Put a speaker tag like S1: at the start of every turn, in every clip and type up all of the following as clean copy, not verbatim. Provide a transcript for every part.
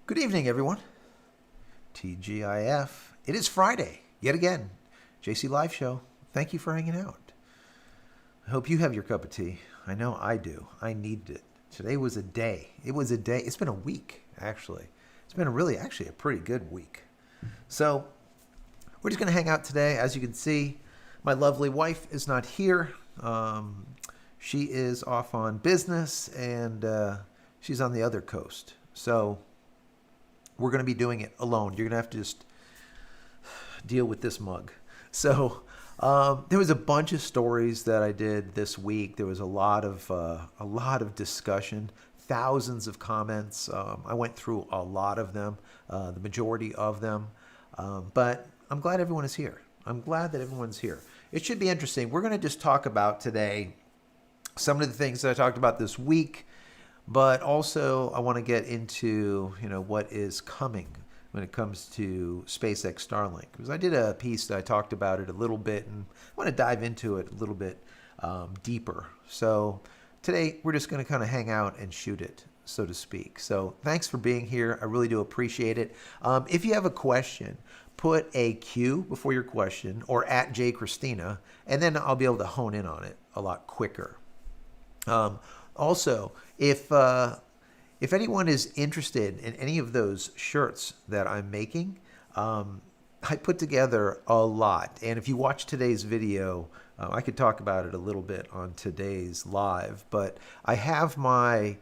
S1: Good evening, everyone. TGIF. It is Friday, yet again. JC Live Show. Thank you for hanging out. I hope you have your cup of tea. I know I do. I needed it. Today was a day. It was a day. It's been a week, actually. It's been a pretty good week. So, we're just going to hang out today. As you can see, my lovely wife is not here. She is off on business, and she's on the other coast. So, we're going to be doing it alone. You're going to have to just deal with this mug. So there was a bunch of stories that I did this week. There was a lot of discussion, thousands of comments. I went through a lot of them, the majority of them. But I'm glad everyone is here. I'm glad that everyone's here. It should be interesting. We're going to just talk about today some of the things that I talked about this week. But also, I want to get into, what is coming when it comes to SpaceX Starlink. Because I did a piece that I talked about it a little bit, and I want to dive into it a little bit deeper. So today, we're just going to kind of hang out and shoot it, so to speak. So thanks for being here. I really do appreciate it. If you have a question, put a Q before your question or at JCristina, and then I'll be able to hone in on it a lot quicker. Also, if anyone is interested in any of those shirts that I'm making, I put together a lot. And if you watch today's video, I could talk about it a little bit on today's live. But I have my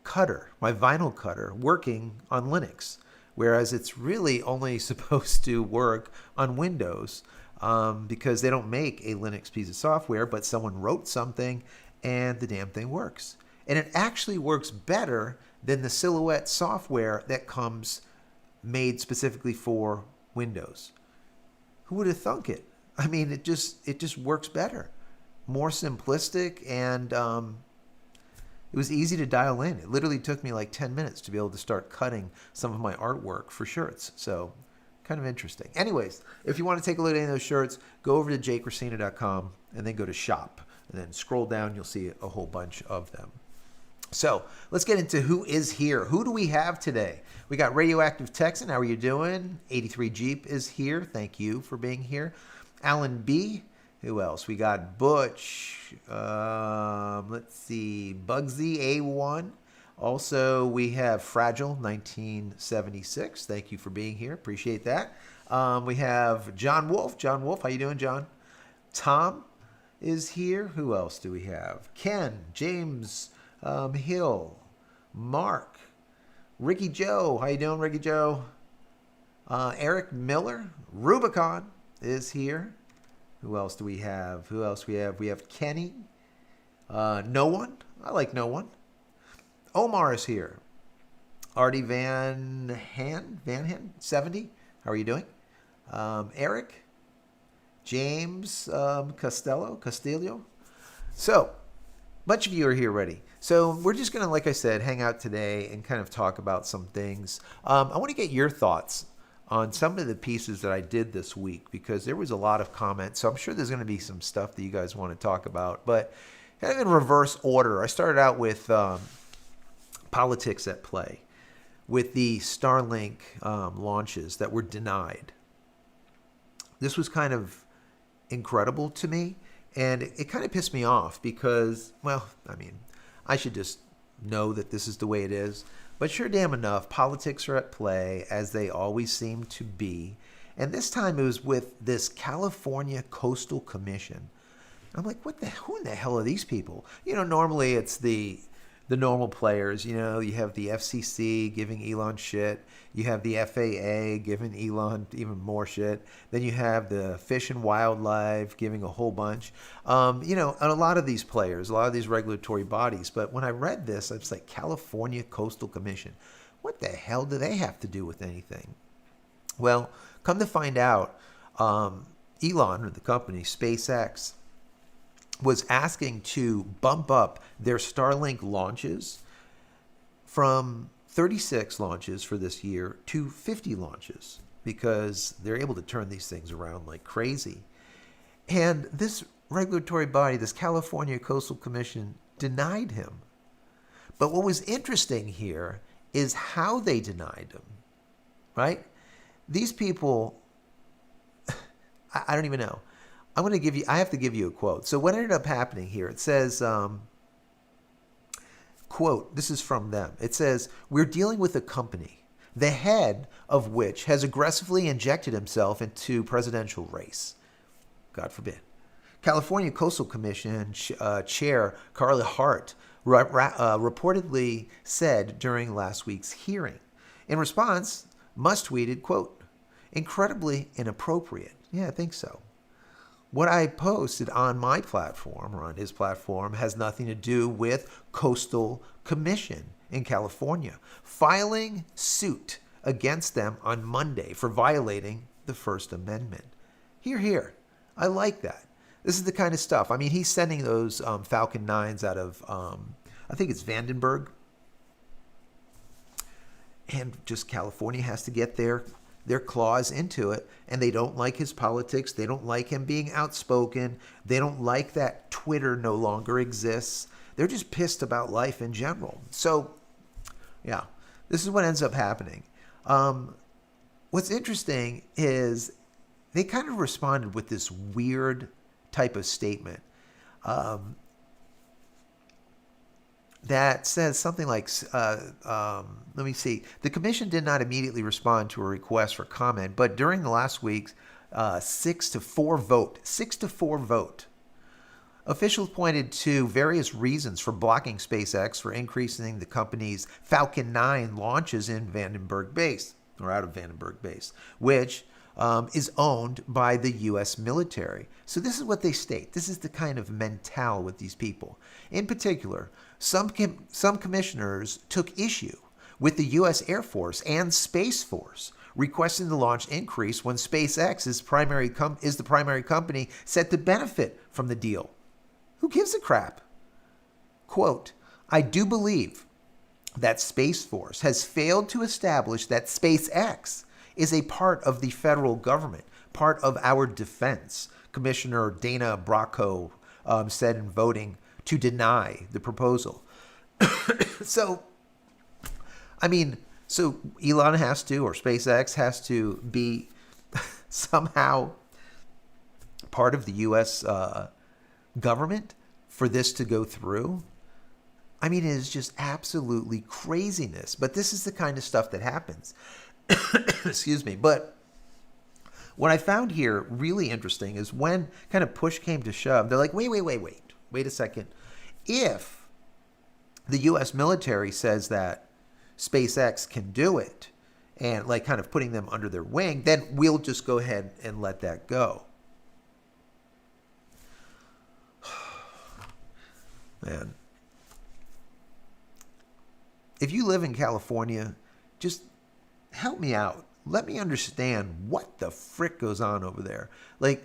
S1: cutter, my vinyl cutter, working on Linux, whereas it's really only supposed to work on Windows because they don't make a Linux piece of software, but someone wrote something and the damn thing works. And it actually works better than the Silhouette software that comes made specifically for Windows. Who would have thunk it? I mean, it just works better. More simplistic, and it was easy to dial in. It literally took me like 10 minutes to be able to start cutting some of my artwork for shirts. So kind of interesting. Anyways, if you want to take a look at any of those shirts, go over to JCristina.com and then go to shop. And then scroll down, you'll see a whole bunch of them. So let's get into who is here. Who do we have today? We got Radioactive Texan. How are you doing? 83 Jeep is here. Thank you for being here. Alan B. Who else? We got Butch. Let's see. Bugsy A1. Also, we have Fragile 1976. Thank you for being here. Appreciate that. We have John Wolf. John Wolf, how you doing, John? Tom is here. Who else do we have? Ken, James Hill, Mark, Ricky Joe. How you doing, Ricky Joe? Eric Miller, Rubicon is here. Who else do we have? We have Kenny. No One. I like No One. Omar is here. Artie Van Han, 70. How are you doing? Eric. James Castillo. So, a bunch of you are here already. So we're just going to, like I said, hang out today and kind of talk about some things. I want to get your thoughts on some of the pieces that I did this week because there was a lot of comments. So I'm sure there's going to be some stuff that you guys want to talk about. But kind of in reverse order, I started out with politics at play with the Starlink launches that were denied. This was kind of incredible to me, and it kind of pissed me off because, well, I mean, I should just know that this is the way it is. But sure damn enough, politics are at play, as they always seem to be. And this time it was with this California Coastal Commission. I'm like, who in the hell are these people? Normally it's the normal players. You have the FCC giving Elon shit. You have the FAA giving Elon even more shit. Then you have the Fish and Wildlife giving a whole bunch. And a lot of these players, a lot of these regulatory bodies. But when I read this, I was like, California Coastal Commission. What the hell do they have to do with anything? Well, come to find out, Elon, or the company, SpaceX, was asking to bump up their Starlink launches from 36 launches for this year to 50 launches because they're able to turn these things around like crazy. And this regulatory body, this California Coastal Commission, denied him. But what was interesting here is how they denied them, right? These people, I don't even know. I have to give you a quote. So what ended up happening here, it says, quote, this is from them. It says, "We're dealing with a company, the head of which has aggressively injected himself into presidential race." God forbid. California Coastal Commission Chair Carla Hart reportedly said during last week's hearing. In response, Musk tweeted, quote, "Incredibly inappropriate." Yeah, I think so. "What I posted on my platform or on his platform has nothing to do with Coastal Commission in California filing suit against them on Monday for violating the First Amendment." Hear, hear. I like that. This is the kind of stuff. I mean, he's sending those Falcon 9s out of, I think it's Vandenberg. And just California has to get their claws into it, and they don't like his politics. They don't like him being outspoken. They don't like that Twitter no longer exists. They're just pissed about life in general. So, yeah, this is what ends up happening. What's interesting is they kind of responded with this weird type of statement that says something like, let me see. "The commission did not immediately respond to a request for comment, but during the last week's 6-4 vote, officials pointed to various reasons for blocking SpaceX for increasing the company's Falcon 9 launches in Vandenberg Base, or out of Vandenberg Base, which is owned by the U.S. military." So this is what they state. This is the kind of mental with these people. In particular, some commissioners took issue with the U.S. Air Force and Space Force requesting the launch increase when SpaceX is the primary company set to benefit from the deal. Who gives a crap? Quote, "I do believe that Space Force has failed to establish that SpaceX is a part of the federal government, part of our defense," Commissioner Dana Bracco said in voting to deny the proposal. So, I mean, so Elon has to, or SpaceX has to be somehow part of the U.S. Government for this to go through. I mean, it is just absolutely craziness. But this is the kind of stuff that happens. Excuse me. But what I found here really interesting is when kind of push came to shove, they're like, wait a second. If the U.S. military says that SpaceX can do it, and like kind of putting them under their wing, then we'll just go ahead and let that go. Man. If you live in California, just help me out. Let me understand what the frick goes on over there. Like,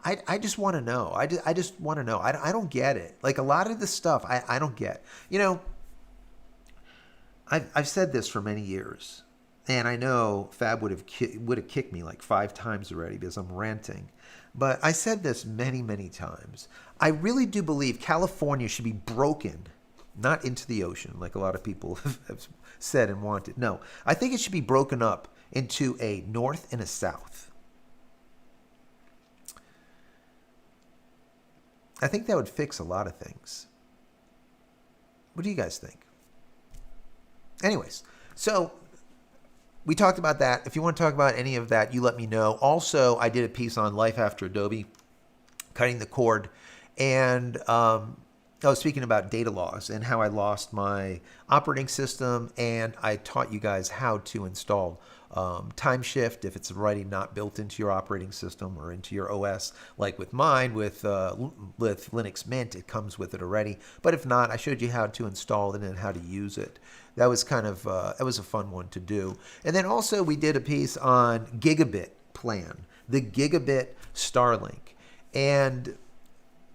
S1: I just want to know. I just want to know. I don't get it. Like, a lot of this stuff, I don't get. You know, I've said this for many years, and I know Fab would have kicked me like 5 times already because I'm ranting. But I said this many, many times. I really do believe California should be broken, not into the ocean like a lot of people have said and wanted. No, I think it should be broken up into a north and a south. I think that would fix a lot of things. What do you guys think? Anyways, so we talked about that. If you want to talk about any of that, you let me know. Also, I did a piece on life after Adobe, cutting the cord. And I was speaking about data loss and how I lost my operating system. And I taught you guys how to install time shift if it's already not built into your operating system or into your OS. Like with mine, with Linux Mint, it comes with it already. But if not, I showed you how to install it and how to use it. That was kind of that was a fun one to do. And then also we did a piece on Gigabit plan, the Gigabit Starlink. And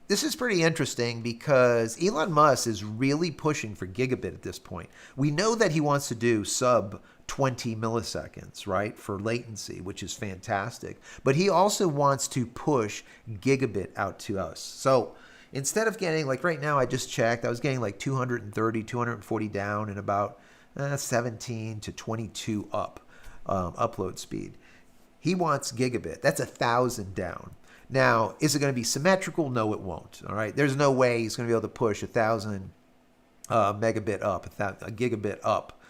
S1: this is pretty interesting because Elon Musk is really pushing for gigabit at this point. We know that he wants to do sub 20 milliseconds, right, for latency, which is fantastic. But he also wants to push gigabit out to us. So instead of getting, like right now, I just checked, I was getting like 230, 240 down in about 17 to 22 up upload speed. He wants gigabit. That's 1,000 down. Now, is it going to be symmetrical? No, it won't. All right. There's no way he's going to be able to push 1,000 megabit up, a gigabit up.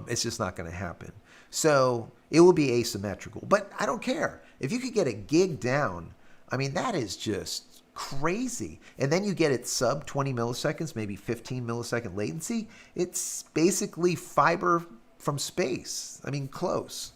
S1: It's just not going to happen. So it will be asymmetrical. But I don't care. If you could get a gig down, I mean, that is just crazy. And then you get it sub 20 milliseconds, maybe 15 millisecond latency. It's basically fiber from space. I mean, close.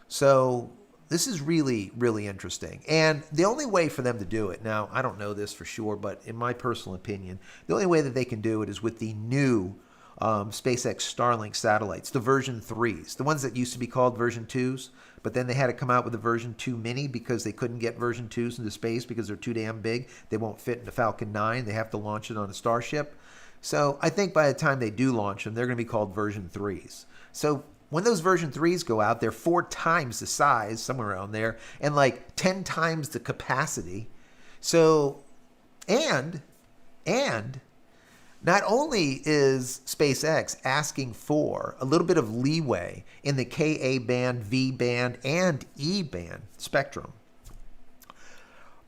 S1: So this is really, really interesting. And the only way for them to do it, now, I don't know this for sure, but in my personal opinion, the only way that they can do it is with the new SpaceX Starlink satellites, the version 3s, the ones that used to be called version 2s, but then they had to come out with a version 2 mini because they couldn't get version 2s into space because they're too damn big. They won't fit in the Falcon 9. They have to launch it on a Starship. So I think by the time they do launch them, they're going to be called version 3s. So when those version 3s go out, they're 4 times the size, somewhere around there, and like 10 times the capacity. So, and not only is SpaceX asking for a little bit of leeway in the Ka band, V band, and E band spectrum,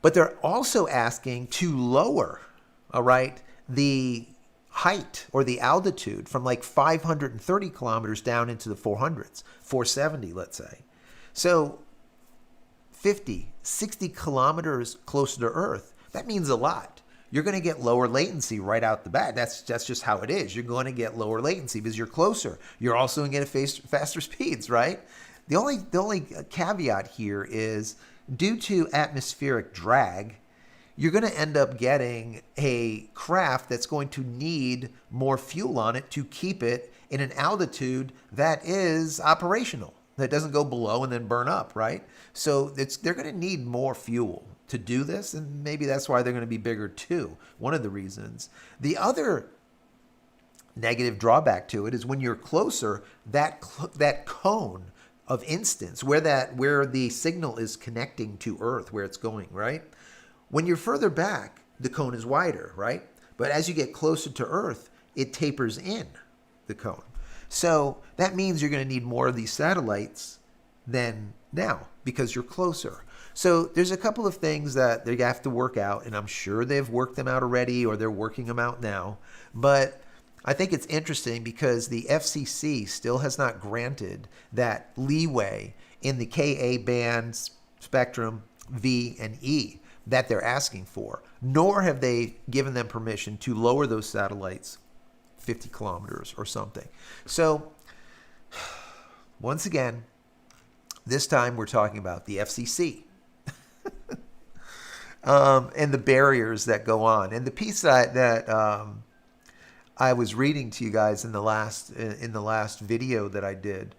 S1: but they're also asking to lower, all right, the height or the altitude from like 530 kilometers down into the 400s, 470, let's say. So 50, 60 kilometers closer to Earth, that means a lot. You're going to get lower latency right out the bat. That's just how it is. You're going to get lower latency because you're closer. You're also going to get faster speeds, right? The only caveat here is due to atmospheric drag, you're going to end up getting a craft that's going to need more fuel on it to keep it in an altitude that is operational, that doesn't go below and then burn up, right? So they're going to need more fuel to do this, and maybe that's why they're going to be bigger too. One of the reasons. The other negative drawback to it is when you're closer, that cone of instance where the signal is connecting to Earth, where it's going, right? When you're further back, the cone is wider, right? But as you get closer to Earth, it tapers in the cone. So that means you're going to need more of these satellites than now because you're closer. So there's a couple of things that they have to work out, and I'm sure they've worked them out already or they're working them out now. But I think it's interesting because the FCC still has not granted that leeway in the Ka band spectrum, V and E, that they're asking for, nor have they given them permission to lower those satellites 50 kilometers or something. So once again, this time we're talking about the FCC and the barriers that go on. And the piece that I was reading to you guys in the last video that I did,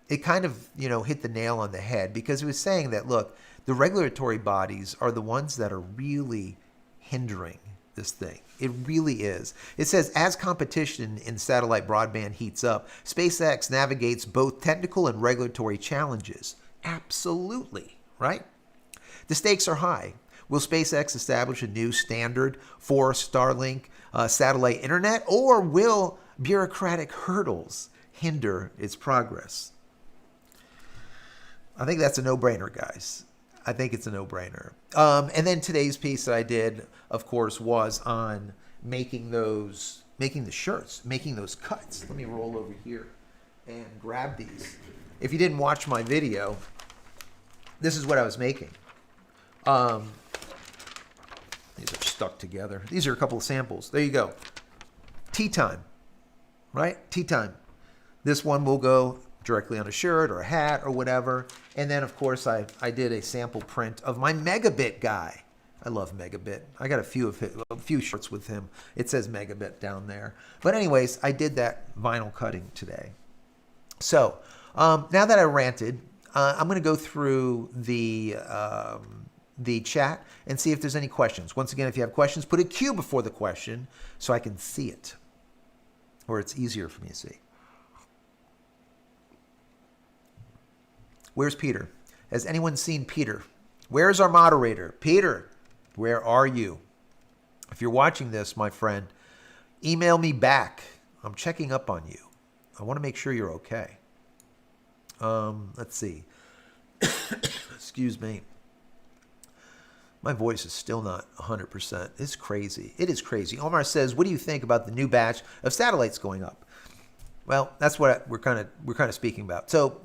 S1: it kind of hit the nail on the head because it was saying that, look, the regulatory bodies are the ones that are really hindering this thing. It really is. It says, as competition in satellite broadband heats up, SpaceX navigates both technical and regulatory challenges. Absolutely, right? The stakes are high. Will SpaceX establish a new standard for Starlink satellite internet, or will bureaucratic hurdles hinder its progress? I think that's a no-brainer, guys. I think it's a no-brainer. And then today's piece that I did, of course, was on making the shirts, making those cuts. Let me roll over here and grab these. If you didn't watch my video, this is what I was making. These are stuck together. These are a couple of samples. There you go. Tea time, right? Tea time. This one will go directly on a shirt or a hat or whatever. And then, of course, I did a sample print of my Megabit guy. I love Megabit. I got a few shirts with him. It says Megabit down there. But anyways, I did that vinyl cutting today. So now that I ranted, I'm going to go through the chat and see if there's any questions. Once again, if you have questions, put a Q before the question so I can see it, or it's easier for me to see. Where's Peter? Has anyone seen Peter? Where's our moderator? Peter, where are you? If you're watching this, my friend, email me back. I'm checking up on you. I want to make sure you're okay. Let's see. Excuse me. My voice is still not 100%. It's crazy. It is crazy. Omar says, "What do you think about the new batch of satellites going up?" Well, that's what we're kind of speaking about. So,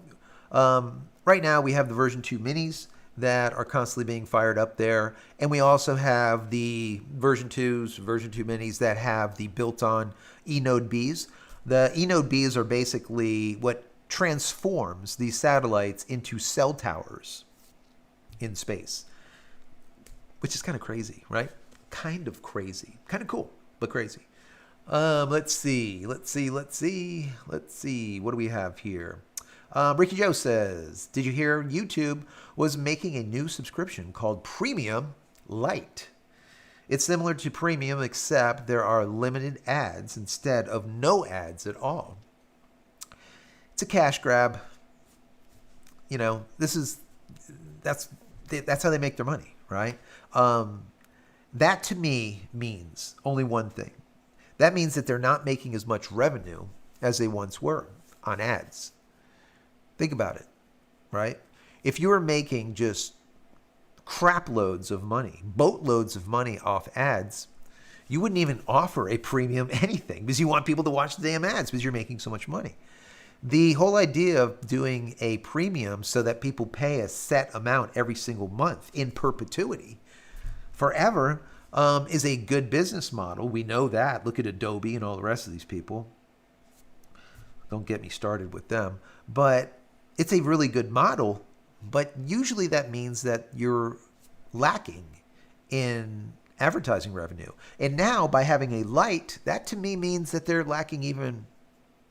S1: right now we have the version 2 minis that are constantly being fired up there, and we also have the version 2 minis that have the built-on eNode Bs. The eNode Bs are basically what transforms these satellites into cell towers in space, which is kind of crazy, right? Kind of crazy. Kind of cool, but crazy. Let's see. What do we have here? Ricky Joe says, "Did you hear YouTube was making a new subscription called Premium Lite? It's similar to Premium, except there are limited ads instead of no ads at all. It's a cash grab. You know, that's how they make their money, right? That to me means only one thing. That means that they're not making as much revenue as they once were on ads. Think about it, right? If you were making just crap loads of money, boatloads of money off ads, you wouldn't even offer a premium anything because you want people to watch the damn ads because you're making so much money. The whole idea of doing a premium so that people pay a set amount every single month in perpetuity, forever, is a good business model. We know that. Look at Adobe and all the rest of these people. Don't get me started with them. But it's a really good model. But usually that means that you're lacking in advertising revenue. And now by having a light, that to me means that they're lacking even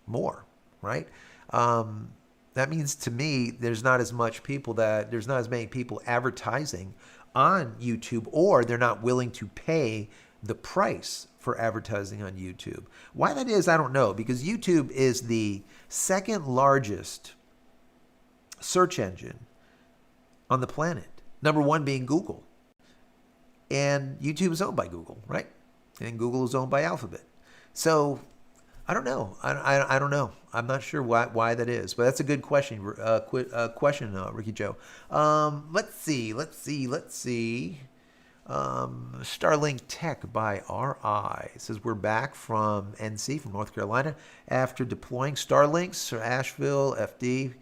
S1: more, right? That means to me there's not as many people advertising on YouTube, or they're not willing to pay the price for advertising on YouTube. Why that is, I don't know, because YouTube is the second largest search engine on the planet. Number one being Google. And YouTube is owned by Google, right? And Google is owned by Alphabet. So I don't know. I don't know. I'm not sure why that is, but that's a good question. Ricky Joe. Let's see. Starlink Tech by RI says we're back from NC, from North Carolina, after deploying Starlinks for Asheville, FD,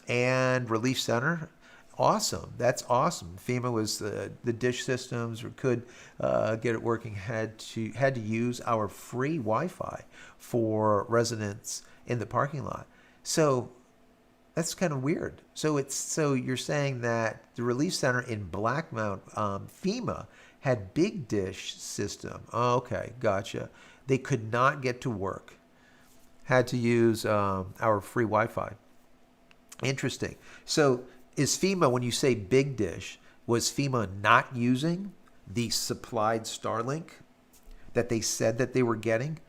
S1: and Relief Center. Awesome. That's awesome. FEMA was the dish systems, or could get it working, had to use our free Wi-Fi for residents in the parking lot. So that's kind of weird. So you're saying that the Relief Center in Blackmount, FEMA had big dish system. Oh, okay, gotcha. They could not get to work. Had to use our free Wi-Fi. Interesting. So is FEMA, when you say big dish, was FEMA not using the supplied Starlink that they said that they were getting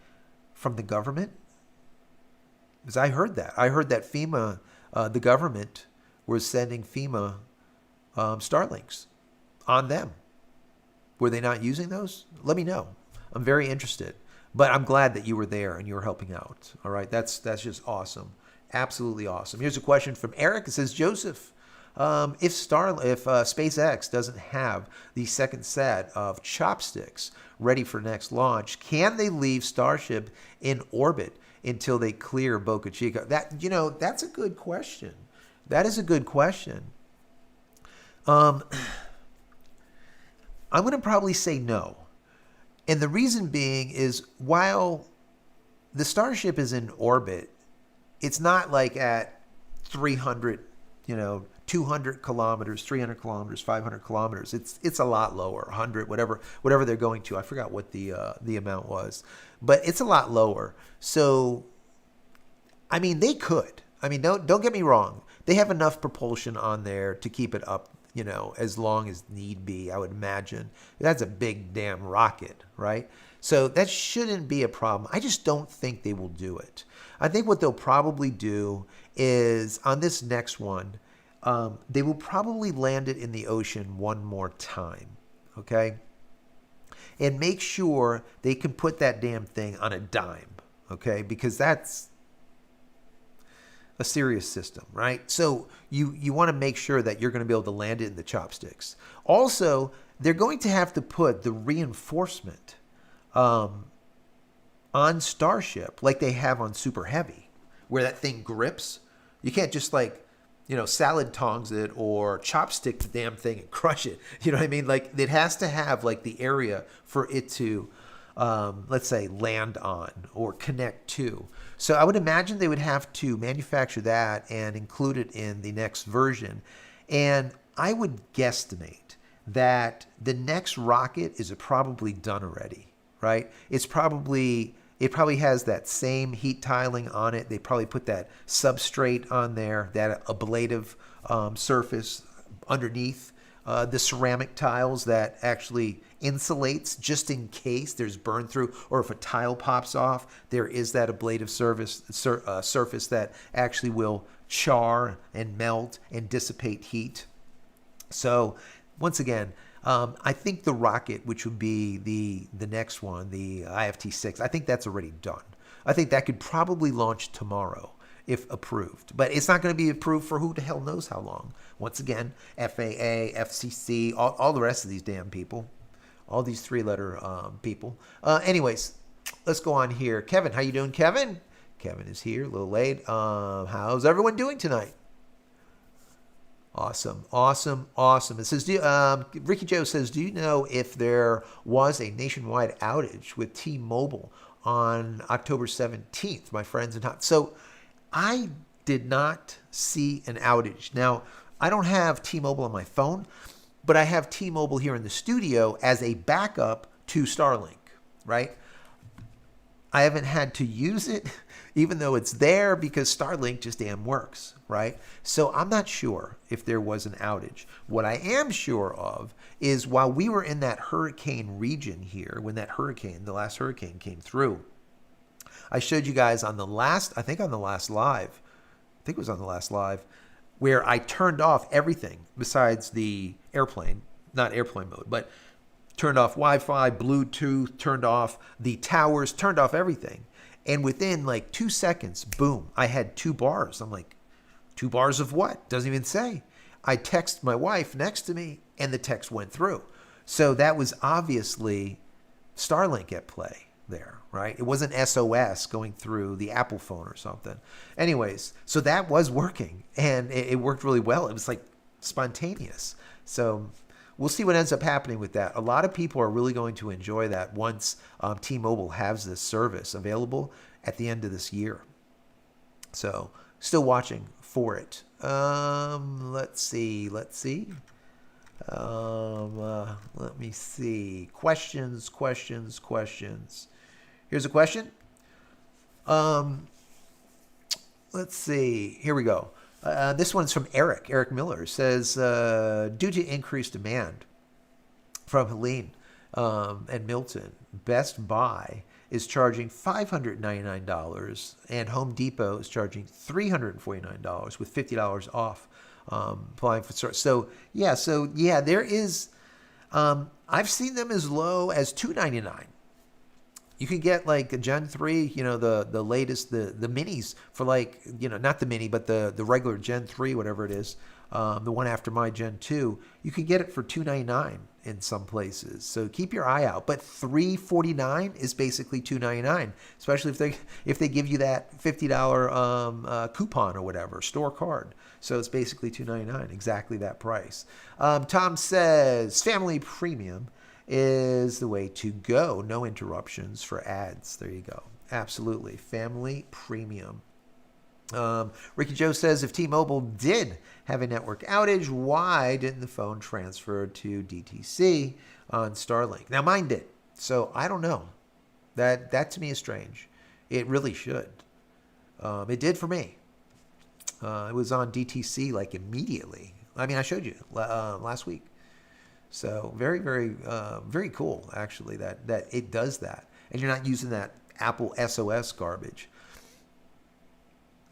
S1: from the government? Because I heard that. I heard that FEMA, the government, was sending FEMA Starlinks on them. Were they not using those? Let me know. I'm very interested. But I'm glad that you were there and you were helping out. All right, that's just awesome. Absolutely awesome. Here's a question from Eric. It says, Joseph, if SpaceX doesn't have the second set of chopsticks ready for next launch, can they leave Starship in orbit until they clear Boca Chica? That's a good question. That is a good question. I'm going to probably say no. And the reason being is, while the Starship is in orbit, it's not like at 300, 200 kilometers, 300 kilometers, 500 kilometers. It's a lot lower, 100, whatever they're going to. I forgot what the amount was, but it's a lot lower. So, I mean, they could. I mean, don't get me wrong. They have enough propulsion on there to keep it up, as long as need be, I would imagine. That's a big damn rocket, right? So that shouldn't be a problem. I just don't think they will do it. I think what they'll probably do is, on this next one, they will probably land it in the ocean one more time, okay? And make sure they can put that damn thing on a dime. okay? Because that's a serious system, right? So you want to make sure that you're going to be able to land it in the chopsticks. Also, they're going to have to put the reinforcement um, on Starship like they have on Super Heavy, where that thing grips. You can't just like, salad tongs it or chopstick the damn thing and crush it. You know what I mean? Like it has to have like the area for it to, let's say, land on or connect to. So I would imagine they would have to manufacture that and include it in the next version. And I would guesstimate that the next rocket is probably done already, right? It probably has that same heat tiling on it. They probably put that substrate on there, that ablative surface underneath the ceramic tiles that actually insulates just in case there's burn through, or if a tile pops off, there is that ablative surface that actually will char and melt and dissipate heat. So once again, I think the rocket, which would be the next one, the IFT-6, I think that's already done. I think that could probably launch tomorrow if approved. But it's not going to be approved for who the hell knows how long. Once again, FAA, FCC, all the rest of these damn people. All these three-letter people. Anyways, let's go on here. Kevin, how you doing, Kevin? Kevin is here, a little late. How's everyone doing tonight? Awesome. It says, Ricky Joe says, do you know if there was a nationwide outage with T-Mobile on October 17th, my friends? So I did not see an outage. Now, I don't have T-Mobile on my phone, but I have T-Mobile here in the studio as a backup to Starlink, right? I haven't had to use it, even though it's there, because Starlink just damn works, right? So I'm not sure if there was an outage. What I am sure of is while we were in that hurricane region here, when the last hurricane came through, I showed you guys on the last live, where I turned off everything besides the airplane, not airplane mode, but turned off Wi-Fi, Bluetooth, turned off the towers, turned off everything. And within like 2 seconds, boom, I had 2 bars. I'm like, 2 bars of what? Doesn't even say. I text my wife next to me and the text went through. So that was obviously Starlink at play there, right? It wasn't SOS going through the Apple phone or something. Anyways, so that was working and it worked really well. It was like spontaneous. So we'll see what ends up happening with that. A lot of people are really going to enjoy that once T-Mobile has this service available at the end of this year. So still watching for it. Let's see. Let me see. Questions. Here's a question. Let's see. Here we go. This one's from Eric. Eric Miller says, due to increased demand from Helene and Milton, Best Buy is charging $599 and Home Depot is charging $349 with $50 off applying for start. So there is, I've seen them as low as $299. You can get like a Gen 3, the latest, the minis for like, not the mini, but the regular Gen 3, whatever it is, the one after my Gen 2. You can get it for $299 in some places. So keep your eye out. But $349 is basically $299, especially if they give you that $50 coupon or whatever, store card. So it's basically $299, exactly that price. Tom says, family premium is the way to go. No interruptions for ads. There you go. Absolutely. Family premium. Ricky Joe says, if T-Mobile did have a network outage, why didn't the phone transfer to DTC on Starlink? Now mine did. So I don't know. That to me is strange. It really should. It did for me. It was on DTC like immediately. I mean, I showed you last week. So very, very, very cool, actually, that it does that. And you're not using that Apple SOS garbage.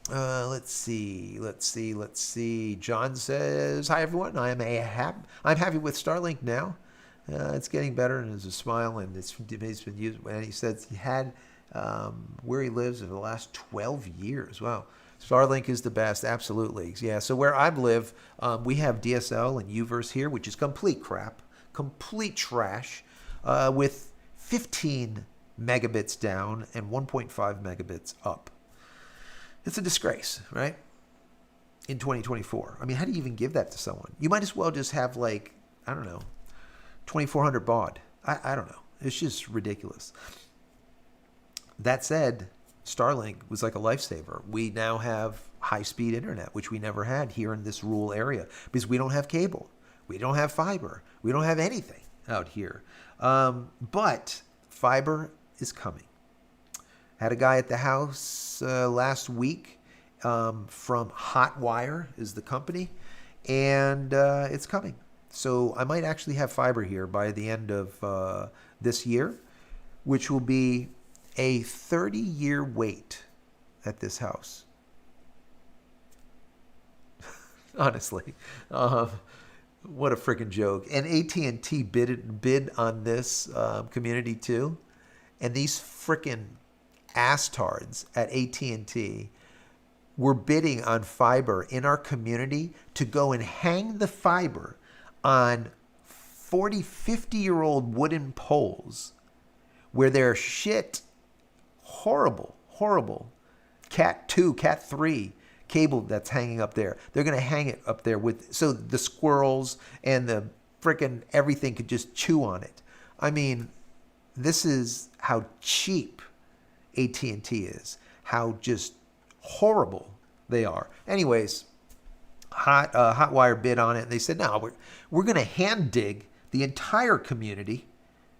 S1: Let's see. John says, hi, everyone. I'm happy with Starlink now. It's getting better, and there's a smile, and he's been used. And he says he had where he lives over the last 12 years. Wow. Starlink is the best, absolutely. Yeah, so where I live, we have DSL and UVerse here, which is complete crap, complete trash, with 15 megabits down and 1.5 megabits up. It's a disgrace, right? In 2024. I mean, how do you even give that to someone? You might as well just have like, I don't know, 2,400 baud. I don't know. It's just ridiculous. That said, Starlink was like a lifesaver. We now have high-speed internet, which we never had here in this rural area because we don't have cable. We don't have fiber. We don't have anything out here. But fiber is coming. Had a guy at the house last week from Hotwire is the company, and it's coming. So I might actually have fiber here by the end of this year, which will be a 30-year wait at this house. Honestly, what a freaking joke! And AT&T bid on this community too, and these freaking astards at AT&T were bidding on fiber in our community to go and hang the fiber on 40, 50-year-old wooden poles where they're shit horrible Cat 2, Cat 3 cable that's hanging up there. They're going to hang it up there so the squirrels and the frickin' everything could just chew on it. I mean, this is how cheap AT&T is, how just horrible they are. Anyways, Hotwire bid on it, and they said, no, we're going to hand dig the entire community.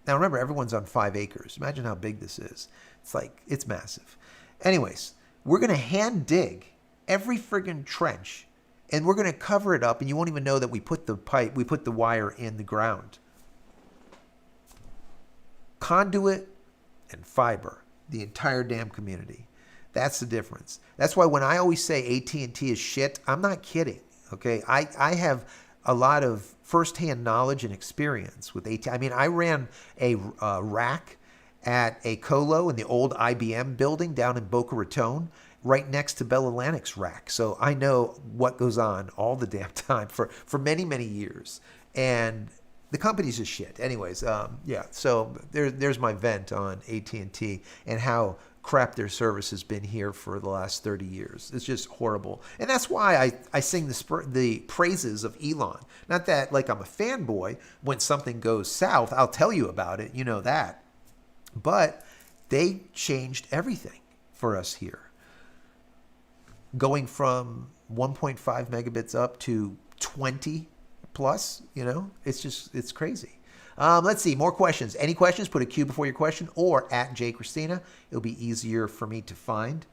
S1: Now remember, everyone's on 5 acres. Imagine how big this is. It's massive. Anyways, we're going to hand dig every friggin' trench, and we're going to cover it up, and you won't even know that we put the wire in the ground. Conduit and fiber, the entire damn community. That's the difference. That's why when I always say AT&T is shit, I'm not kidding. Okay, I have a lot of firsthand knowledge and experience with AT&T. I mean, I ran a rack at a colo in the old IBM building down in Boca Raton, right next to Bell Atlantic's rack. So I know what goes on all the damn time for many, many years. And the company's just shit. Anyways, yeah, so there's my vent on AT&T and how crap their service has been here for the last 30 years. It's just horrible. And that's why I sing the praises of Elon. Not that like I'm a fanboy. When something goes south, I'll tell you about it. You know that. But they changed everything for us here. Going from 1.5 megabits up to 20 plus, it's crazy. Let's see, more questions. Any questions, put a Q before your question or at JCristina. It'll be easier for me to find.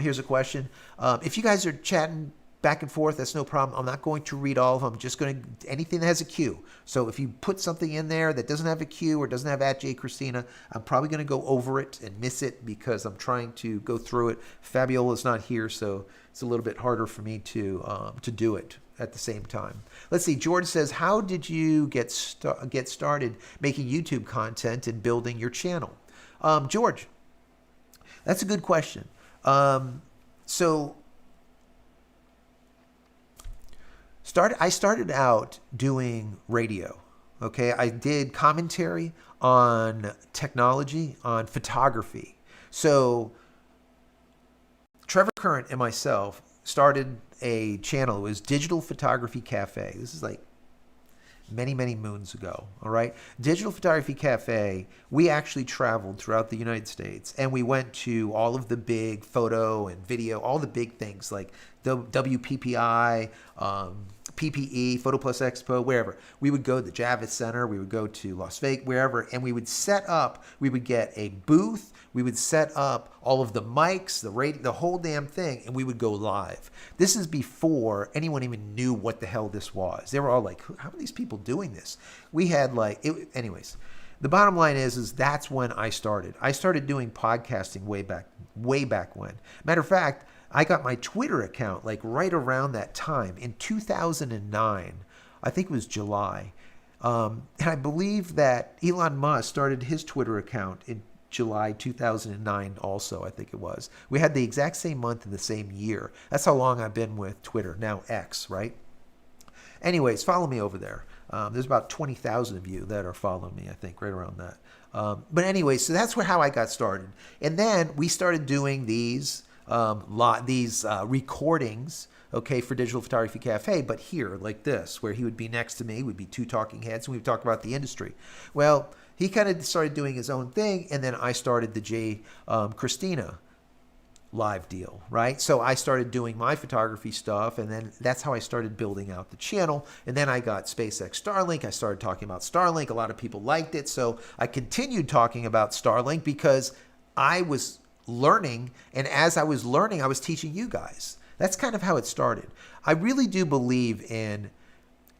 S1: Here's a question. If you guys are chatting back and forth, that's no problem. I'm not going to read all of them. I'm just going to, anything that has a Q. So if you put something in there that doesn't have a Q or doesn't have at JCristina, I'm probably going to go over it and miss it because I'm trying to go through it. Fabiola's not here, so it's a little bit harder for me to do it at the same time. Let's see. George says, how did you get started making YouTube content and building your channel? George, that's a good question. I started out doing radio. Okay, I did commentary on technology, on photography. So Trevor Current and myself started a channel. It was Digital Photography Cafe. This is like many, many moons ago. All right. Digital Photography Cafe, we actually traveled throughout the United States and we went to all of the big photo and video, all the big things like the WPPI, PPE, Photo Plus Expo, wherever. We would go to the Javits Center, we would go to Las Vegas, wherever, and we would set up, we would get a booth, we would set up all of the mics, the radio, the whole damn thing, and we would go live. This is before anyone even knew what the hell this was. They were all like, how are these people doing this? We had anyways. The bottom line is that's when I started. I started doing podcasting way back when. Matter of fact, I got my Twitter account like right around that time in 2009. I think it was July. And I believe that Elon Musk started his Twitter account in July 2009 also, I think it was. We had the exact same month in the same year. That's how long I've been with Twitter, now X, right? Anyways, follow me over there. There's about 20,000 of you that are following me, I think, right around that. But anyway, so that's how I got started. And then we started doing these recordings, okay, for Digital Photography Cafe, but here, like this, where he would be next to me, would be two talking heads, and we would talk about the industry. Well, he kind of started doing his own thing, and then I started the JCristina live deal, right? So I started doing my photography stuff, and then that's how I started building out the channel. And then I got SpaceX Starlink. I started talking about Starlink. A lot of people liked it, so I continued talking about Starlink because I was learning, and as I was learning, I was teaching you guys. That's kind of how it started. I really do believe in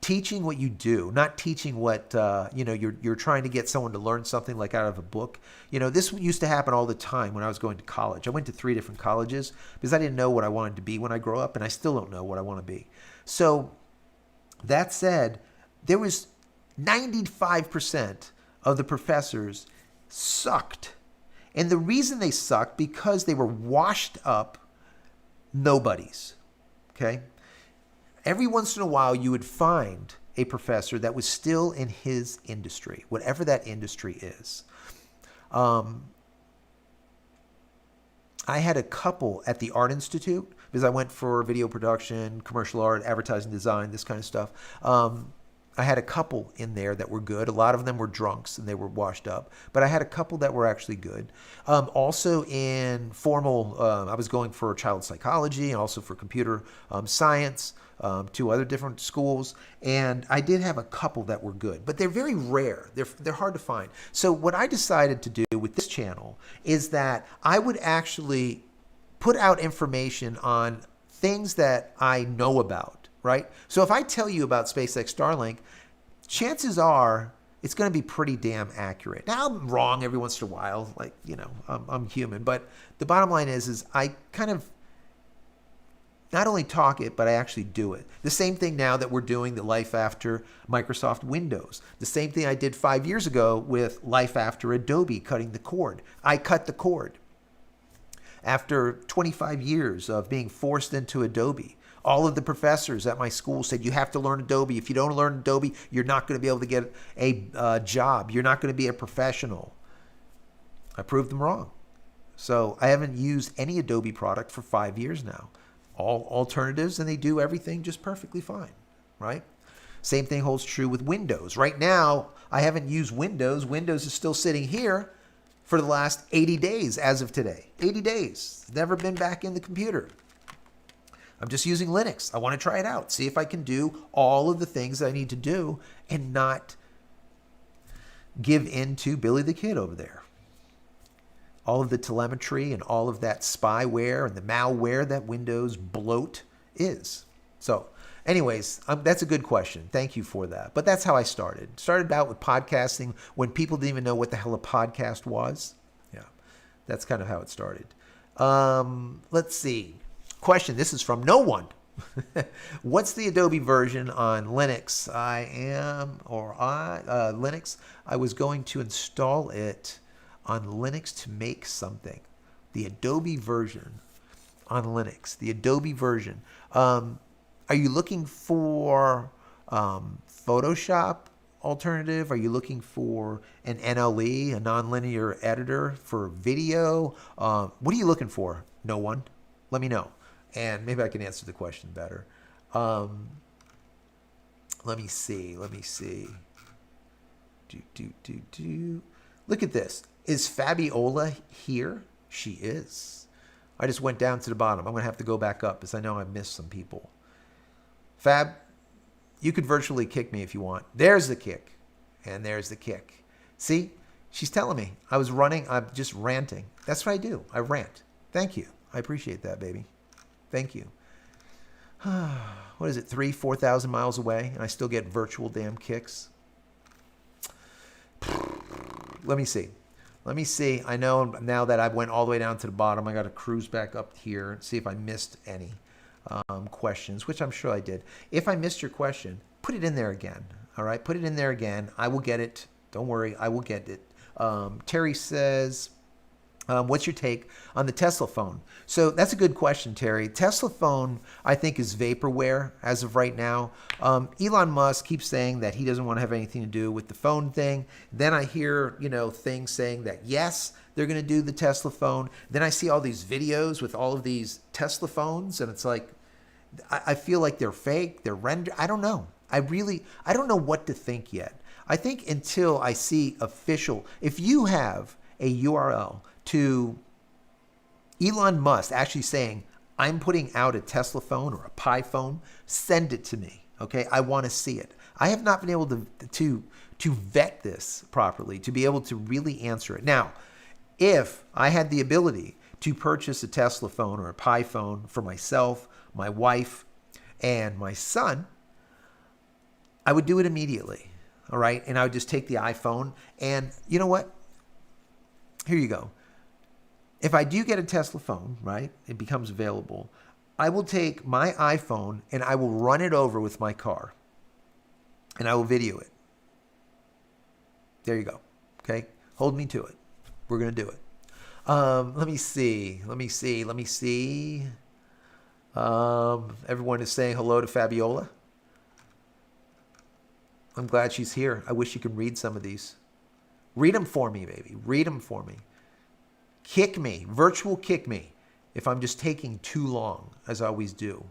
S1: teaching what you do, not teaching what you're trying to get someone to learn something like out of a book. This used to happen all the time when I was going to college. I went to 3 different colleges because I didn't know what I wanted to be when I grow up, and I still don't know what I want to be. So that said, there was 95% of the professors sucked. And the reason they sucked because they were washed up nobodies. Okay? Every once in a while, you would find a professor that was still in his industry, whatever that industry is. I had a couple at the Art Institute because I went for video production, commercial art, advertising design, this kind of stuff. I had a couple in there that were good. A lot of them were drunks and they were washed up, but I had a couple that were actually good. Also in formal, I was going for child psychology and also for computer science, 2 other different schools, and I did have a couple that were good, but they're very rare. They're hard to find. So what I decided to do with this channel is that I would actually put out information on things that I know about, right? So if I tell you about SpaceX Starlink, chances are it's going to be pretty damn accurate. Now, I'm wrong every once in a while, like, I'm human, but the bottom line is I kind of not only talk it, but I actually do it. The same thing now that we're doing the life after Microsoft Windows. The same thing I did 5 years ago with life after Adobe, cutting the cord. I cut the cord. After 25 years of being forced into Adobe, all of the professors at my school said, you have to learn Adobe. If you don't learn Adobe, you're not going to be able to get a job. You're not going to be a professional. I proved them wrong. So I haven't used any Adobe product for 5 years now. All alternatives, and they do everything just perfectly fine, right? Same thing holds true with Windows. Right now, I haven't used Windows. Windows is still sitting here for the last 80 days as of today. 80 days. Never been back in the computer. I'm just using Linux. I want to try it out. See if I can do all of the things that I need to do and not give in to Billy the Kid over there. All of the telemetry and all of that spyware and the malware that Windows bloat is. So anyways, that's a good question. Thank you for that. But that's how I started. Started out with podcasting when people didn't even know what the hell a podcast was. Yeah, that's kind of how it started. Let's see. Question. This is from no one. What's the Adobe version on Linux? Linux. I was going to install it on Linux to make something. The Adobe version on Linux. The Adobe version. Are you looking for Photoshop alternative? Are you looking for an NLE, a nonlinear editor for video? What are you looking for? No one. Let me know. And maybe I can answer the question better. Let me see. Look at this. Is Fabiola here? She is. I just went down to the bottom. I'm going to have to go back up because I know I missed some people. Fab, you could virtually kick me if you want. There's the kick. And there's the kick. See? She's telling me. I was running. I'm just ranting. That's what I do. I rant. Thank you. I appreciate that, baby. Thank you. What is it, 4,000 miles away, and I still get virtual damn kicks? Let me see. I know now that I went all the way down to the bottom, I got to cruise back up here and see if I missed any questions, which I'm sure I did. If I missed your question, put it in there again. All right, put it in there again. I will get it. Don't worry, I will get it. Terry says, What's your take on the Tesla phone? So that's a good question, Terry. Tesla phone, I think, is vaporware as of right now. Elon Musk keeps saying that he doesn't want to have anything to do with the phone thing. Then I hear, things saying that yes, they're going to do the Tesla phone. Then I see all these videos with all of these Tesla phones, and it's like, I feel like they're fake. They're rendered. I don't know. I don't know what to think yet. I think until I see official, if you have a URL to Elon Musk actually saying, I'm putting out a Tesla phone or a Pi phone, send it to me. Okay, I want to see it. I have not been able to vet this properly, to be able to really answer it. Now, if I had the ability to purchase a Tesla phone or a Pi phone for myself, my wife, and my son, I would do it immediately. All right, and I would just take the iPhone, and you know what? Here you go. If I do get a Tesla phone, right, it becomes available, I will take my iPhone and I will run it over with my car and I will video it. There you go. Okay. Hold me to it. We're going to do it. Let me see. Everyone is saying hello to Fabiola. I'm glad she's here. I wish you could read some of these. Read them for me, baby. Read them for me. Kick me, virtual kick me, if I'm just taking too long, as I always do.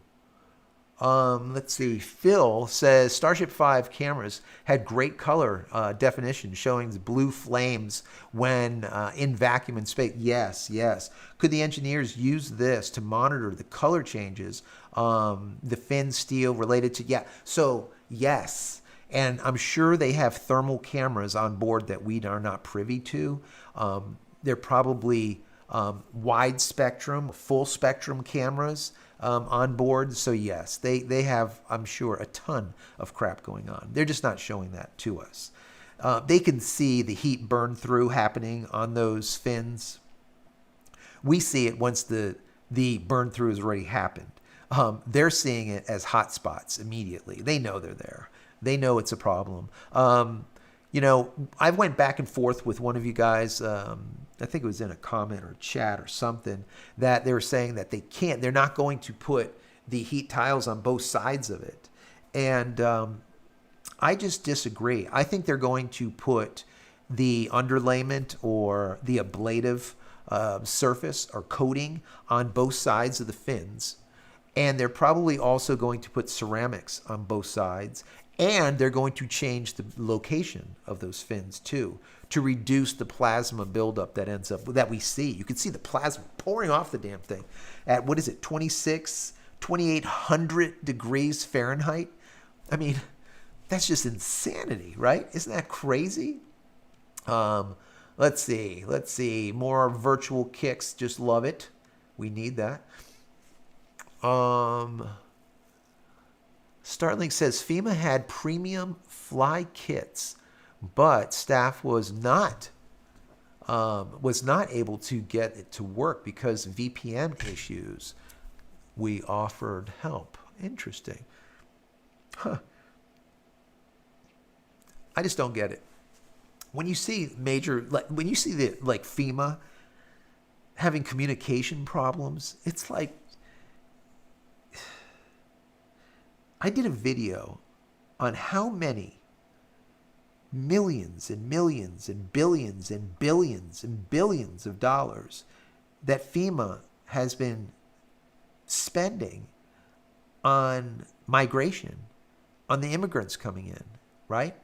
S1: Let's see. Phil says Starship 5 cameras had great color definition, showing the blue flames when in vacuum in space. Yes. Could the engineers use this to monitor the color changes, the fin steel related to? Yeah. So yes. And I'm sure they have thermal cameras on board that we are not privy to. They're probably wide spectrum, full spectrum cameras on board. So yes, they have, I'm sure, a ton of crap going on. They're just not showing that to us. They can see the heat burn through happening on those fins. We see it once the burn through has already happened. They're seeing it as hot spots immediately. They know they're there. They know it's a problem. I went back and forth with one of you guys. I think it was in a comment or chat or something, that they were saying that they're not going to put the heat tiles on both sides of it. And I just disagree. I think they're going to put the underlayment or the ablative surface or coating on both sides of the fins. And they're probably also going to put ceramics on both sides. And they're going to change the location of those fins too, to reduce the plasma buildup that we see. You can see the plasma pouring off the damn thing at, 2,800 degrees Fahrenheit. I mean, that's just insanity, right? Isn't that crazy? Let's see. More virtual kicks. Just love it. We need that. Starlink says FEMA had premium fly kits, but staff was not able to get it to work because of VPN issues. We offered help. Interesting. Huh. I just don't get it. When you see FEMA having communication problems, it's like, I did a video on how many millions and millions and billions and billions and billions of dollars that FEMA has been spending on migration, on the immigrants coming in, right?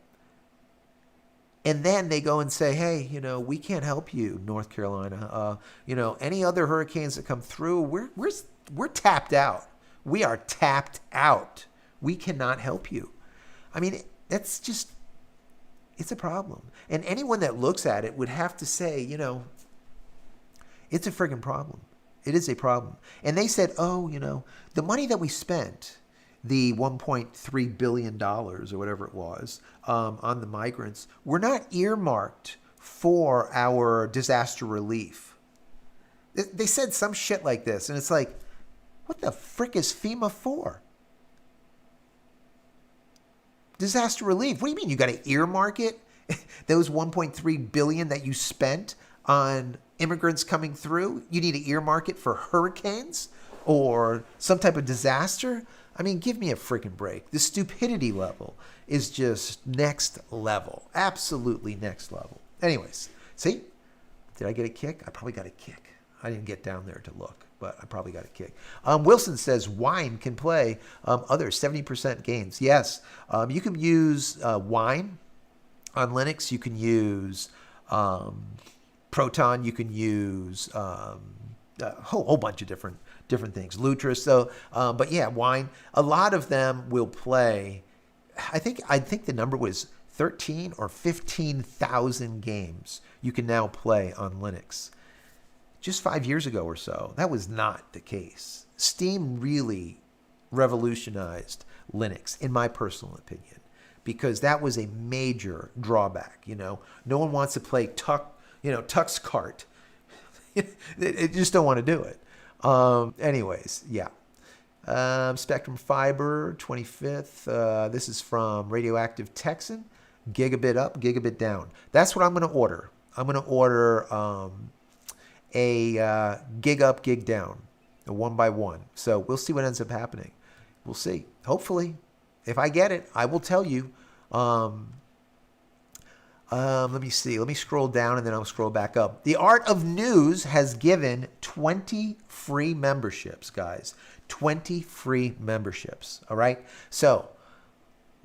S1: And then they go and say, hey, we can't help you, North Carolina. Any other hurricanes that come through, we're tapped out. We are tapped out. We cannot help you. I mean, it's a problem. And anyone that looks at it would have to say, it's a friggin' problem. It is a problem. And they said, the money that we spent, the $1.3 billion or whatever it was, on the migrants, were not earmarked for our disaster relief. They said some shit like this. And it's like, what the frick is FEMA for? Disaster relief. What do you mean you got to earmark it? Those $1.3 billion that you spent on immigrants coming through. You need to earmark it for hurricanes or some type of disaster. I mean, give me a freaking break. The stupidity level is just next level. Absolutely next level. Anyways, see? Did I get a kick? I probably got a kick. I didn't get down there to look, but I probably got a kick. Wilson says Wine can play other 70% games. Yes, you can use Wine on Linux. You can use Proton. You can use a whole bunch of different things. Lutris. So, but yeah, Wine. A lot of them will play. I think the number was 13 or 15,000 games you can now play on Linux. Just 5 years ago or so, that was not the case. Steam really revolutionized Linux, in my personal opinion, because that was a major drawback. No one wants to play Tuck's Kart. They just don't want to do it. Anyways, yeah. Spectrum Fiber, 25th. This is from Radioactive Texan. Gigabit up, gigabit down. That's what I'm going to order. I'm going to order a gig up, gig down, a 1x1. So we'll see what ends up happening. We'll see. Hopefully, if I get it, I will tell you. Let me see. Let me scroll down and then I'll scroll back up. The Art of News has given 20 free memberships, guys. 20 free memberships. All right. So,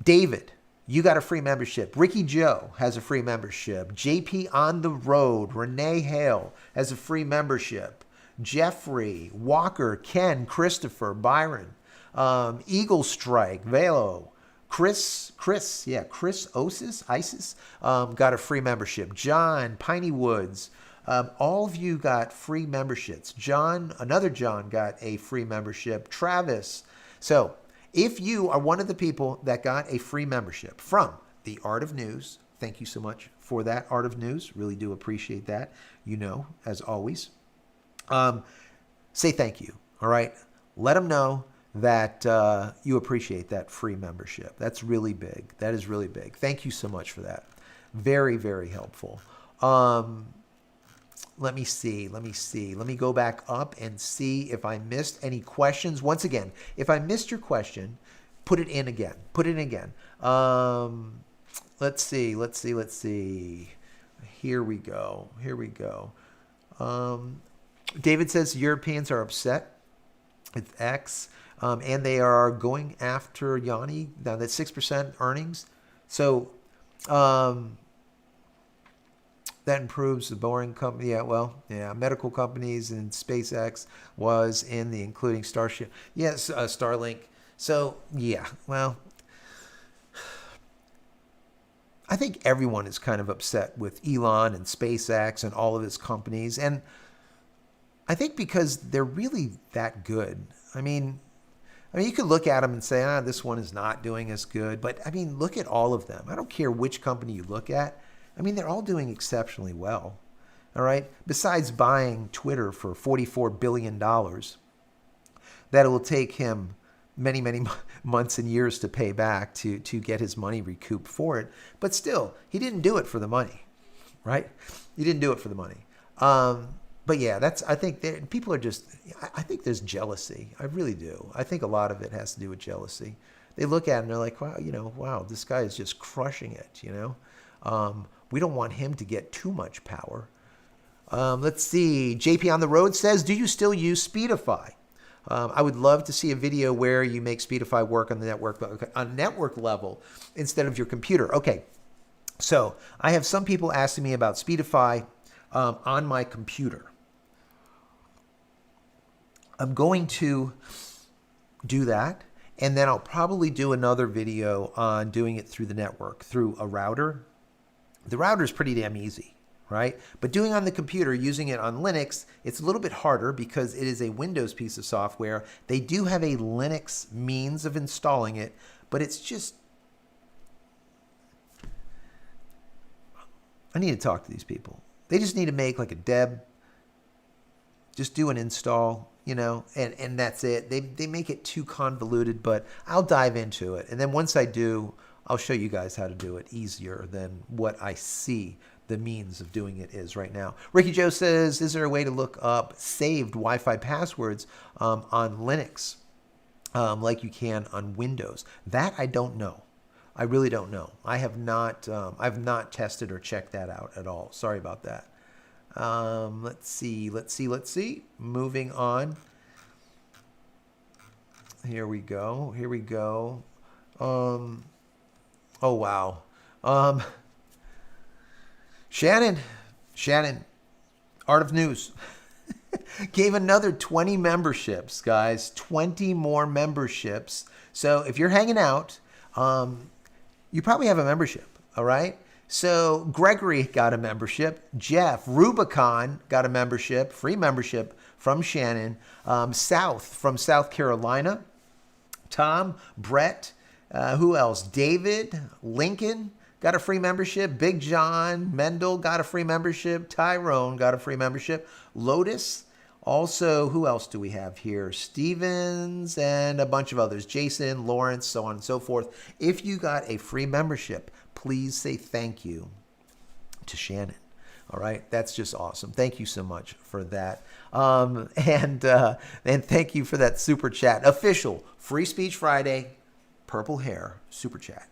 S1: David, you got a free membership. Ricky Joe has a free membership. JP on the Road, Renee Hale has a free membership. Jeffrey, Walker, Ken, Christopher, Byron, Eagle Strike, Velo, Chris Isis got a free membership. John, Piney Woods, all of you got free memberships. Another John got a free membership. Travis. So if you are one of the people that got a free membership from the Art of News, thank you so much for that, Art of News. Really do appreciate that. As always. Say thank you. All right. Let them know that you appreciate that free membership. That's really big. That is really big. Thank you so much for that. Very, very helpful. Let me see. Let me go back up and see if I missed any questions. Once again, if I missed your question, put it in again. Let's see. Here we go. David says Europeans are upset with X, and they are going after Yanni. Now that's 6% earnings. So that improves the boring company. Yeah, medical companies and SpaceX was in the including Starship. Yes, Starlink. So yeah, well, I think everyone is kind of upset with Elon and SpaceX and all of his companies, and I think because they're really that good. I mean, you could look at them and say, this one is not doing as good. But, look at all of them. I don't care which company you look at. They're all doing exceptionally well. All right? Besides buying Twitter for $44 billion, that it will take him many, many months and years to pay back to get his money recouped for it. But still, he didn't do it for the money, right? He didn't do it for the money. But yeah, I think people are just, I think there's jealousy. I really do. I think a lot of it has to do with jealousy. They look at it and they're like, wow, this guy is just crushing it, We don't want him to get too much power. Let's see. JP on the Road says, do you still use Speedify? I would love to see a video where you make Speedify work on the network level instead of your computer. Okay. So I have some people asking me about Speedify on my computer. I'm going to do that, and then I'll probably do another video on doing it through the network, through a router. The router is pretty damn easy, right? But doing on the computer, using it on Linux, it's a little bit harder because it is a Windows piece of software. They do have a Linux means of installing it, but it's just, I need to talk to these people. They just need to make like a deb, just do an install, and that's it. They make it too convoluted, but I'll dive into it. And then once I do, I'll show you guys how to do it easier than what I see the means of doing it is right now. Ricky Joe says, is there a way to look up saved Wi-Fi passwords on Linux like you can on Windows? That I don't know. I really don't know. I've not tested or checked that out at all. Sorry about that. Let's see. Moving on. Here we go. Oh, wow. Shannon, Art of News, gave another 20 memberships, guys. 20 more memberships. So if you're hanging out, you probably have a membership, all right? So Gregory got a membership. Jeff, Rubicon got a membership, free membership from Shannon. From South Carolina. Tom, Brett, who else? David, Lincoln got a free membership. Big John, Mendel got a free membership. Tyrone got a free membership. Lotus. Also, who else do we have here? Stevens and a bunch of others. Jason, Lawrence, so on and so forth. If you got a free membership, please say thank you to Shannon. All right, that's just awesome. Thank you so much for that. And thank you for that super chat. Official Free Speech Friday, purple hair super chat.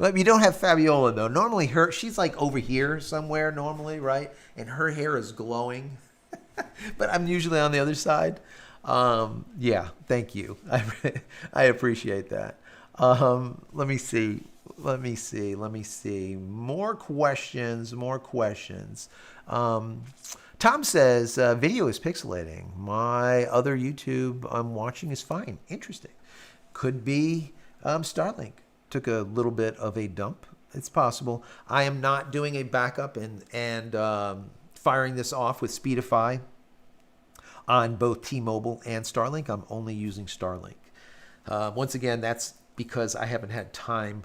S1: You don't have Fabiola though. Normally she's like over here somewhere normally, right? And her hair is glowing. But I'm usually on the other side. Yeah, thank you. I appreciate that. Let me see. More questions. Tom says, video is pixelating. My other YouTube I'm watching is fine. Interesting. Could be Starlink. Took a little bit of a dump. It's possible. I am not doing a backup and firing this off with Speedify on both T-Mobile and Starlink. I'm only using Starlink. Once again, that's because I haven't had time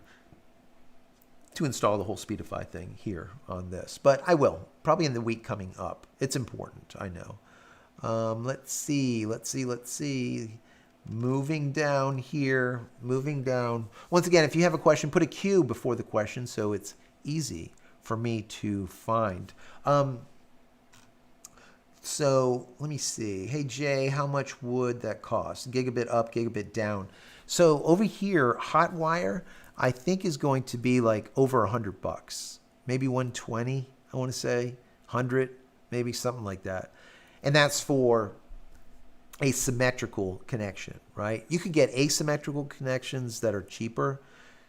S1: to install the whole Speedify thing here on this. But I will, probably in the week coming up. It's important, I know. Let's see. Moving down here. Once again, if you have a question, put a Q before the question so it's easy for me to find. So let me see. Hey, Jay, how much would that cost? Gigabit up, gigabit down. So over here, Hotwire, I think is going to be like over $100, maybe 120. I want to say 100, maybe something like that. And that's for a symmetrical connection, right? You could get asymmetrical connections that are cheaper.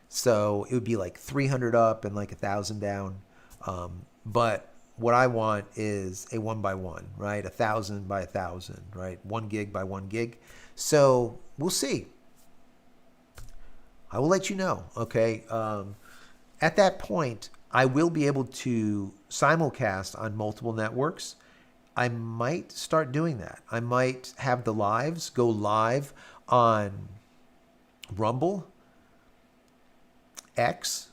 S1: So it would be like 300 up and like 1,000 down. But what I want is a 1x1, right? 1,000 by 1,000, right? 1 gig by 1 gig. So we'll see. I will let you know, okay? At that point, I will be able to simulcast on multiple networks. I might start doing that. I might have the lives go live on Rumble, X,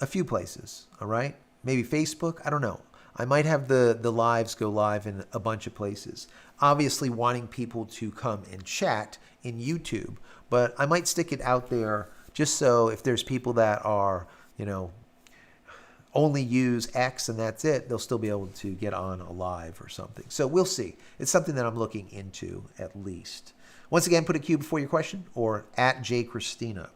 S1: a few places, all right? Maybe Facebook, I don't know. I might have the lives go live in a bunch of places. Obviously wanting people to come and chat in YouTube, but I might stick it out there just so if there's people that are, only use X and that's it, they'll still be able to get on a live or something. So we'll see. It's something that I'm looking into at least. Once again, put a Q before your question or at JCristina.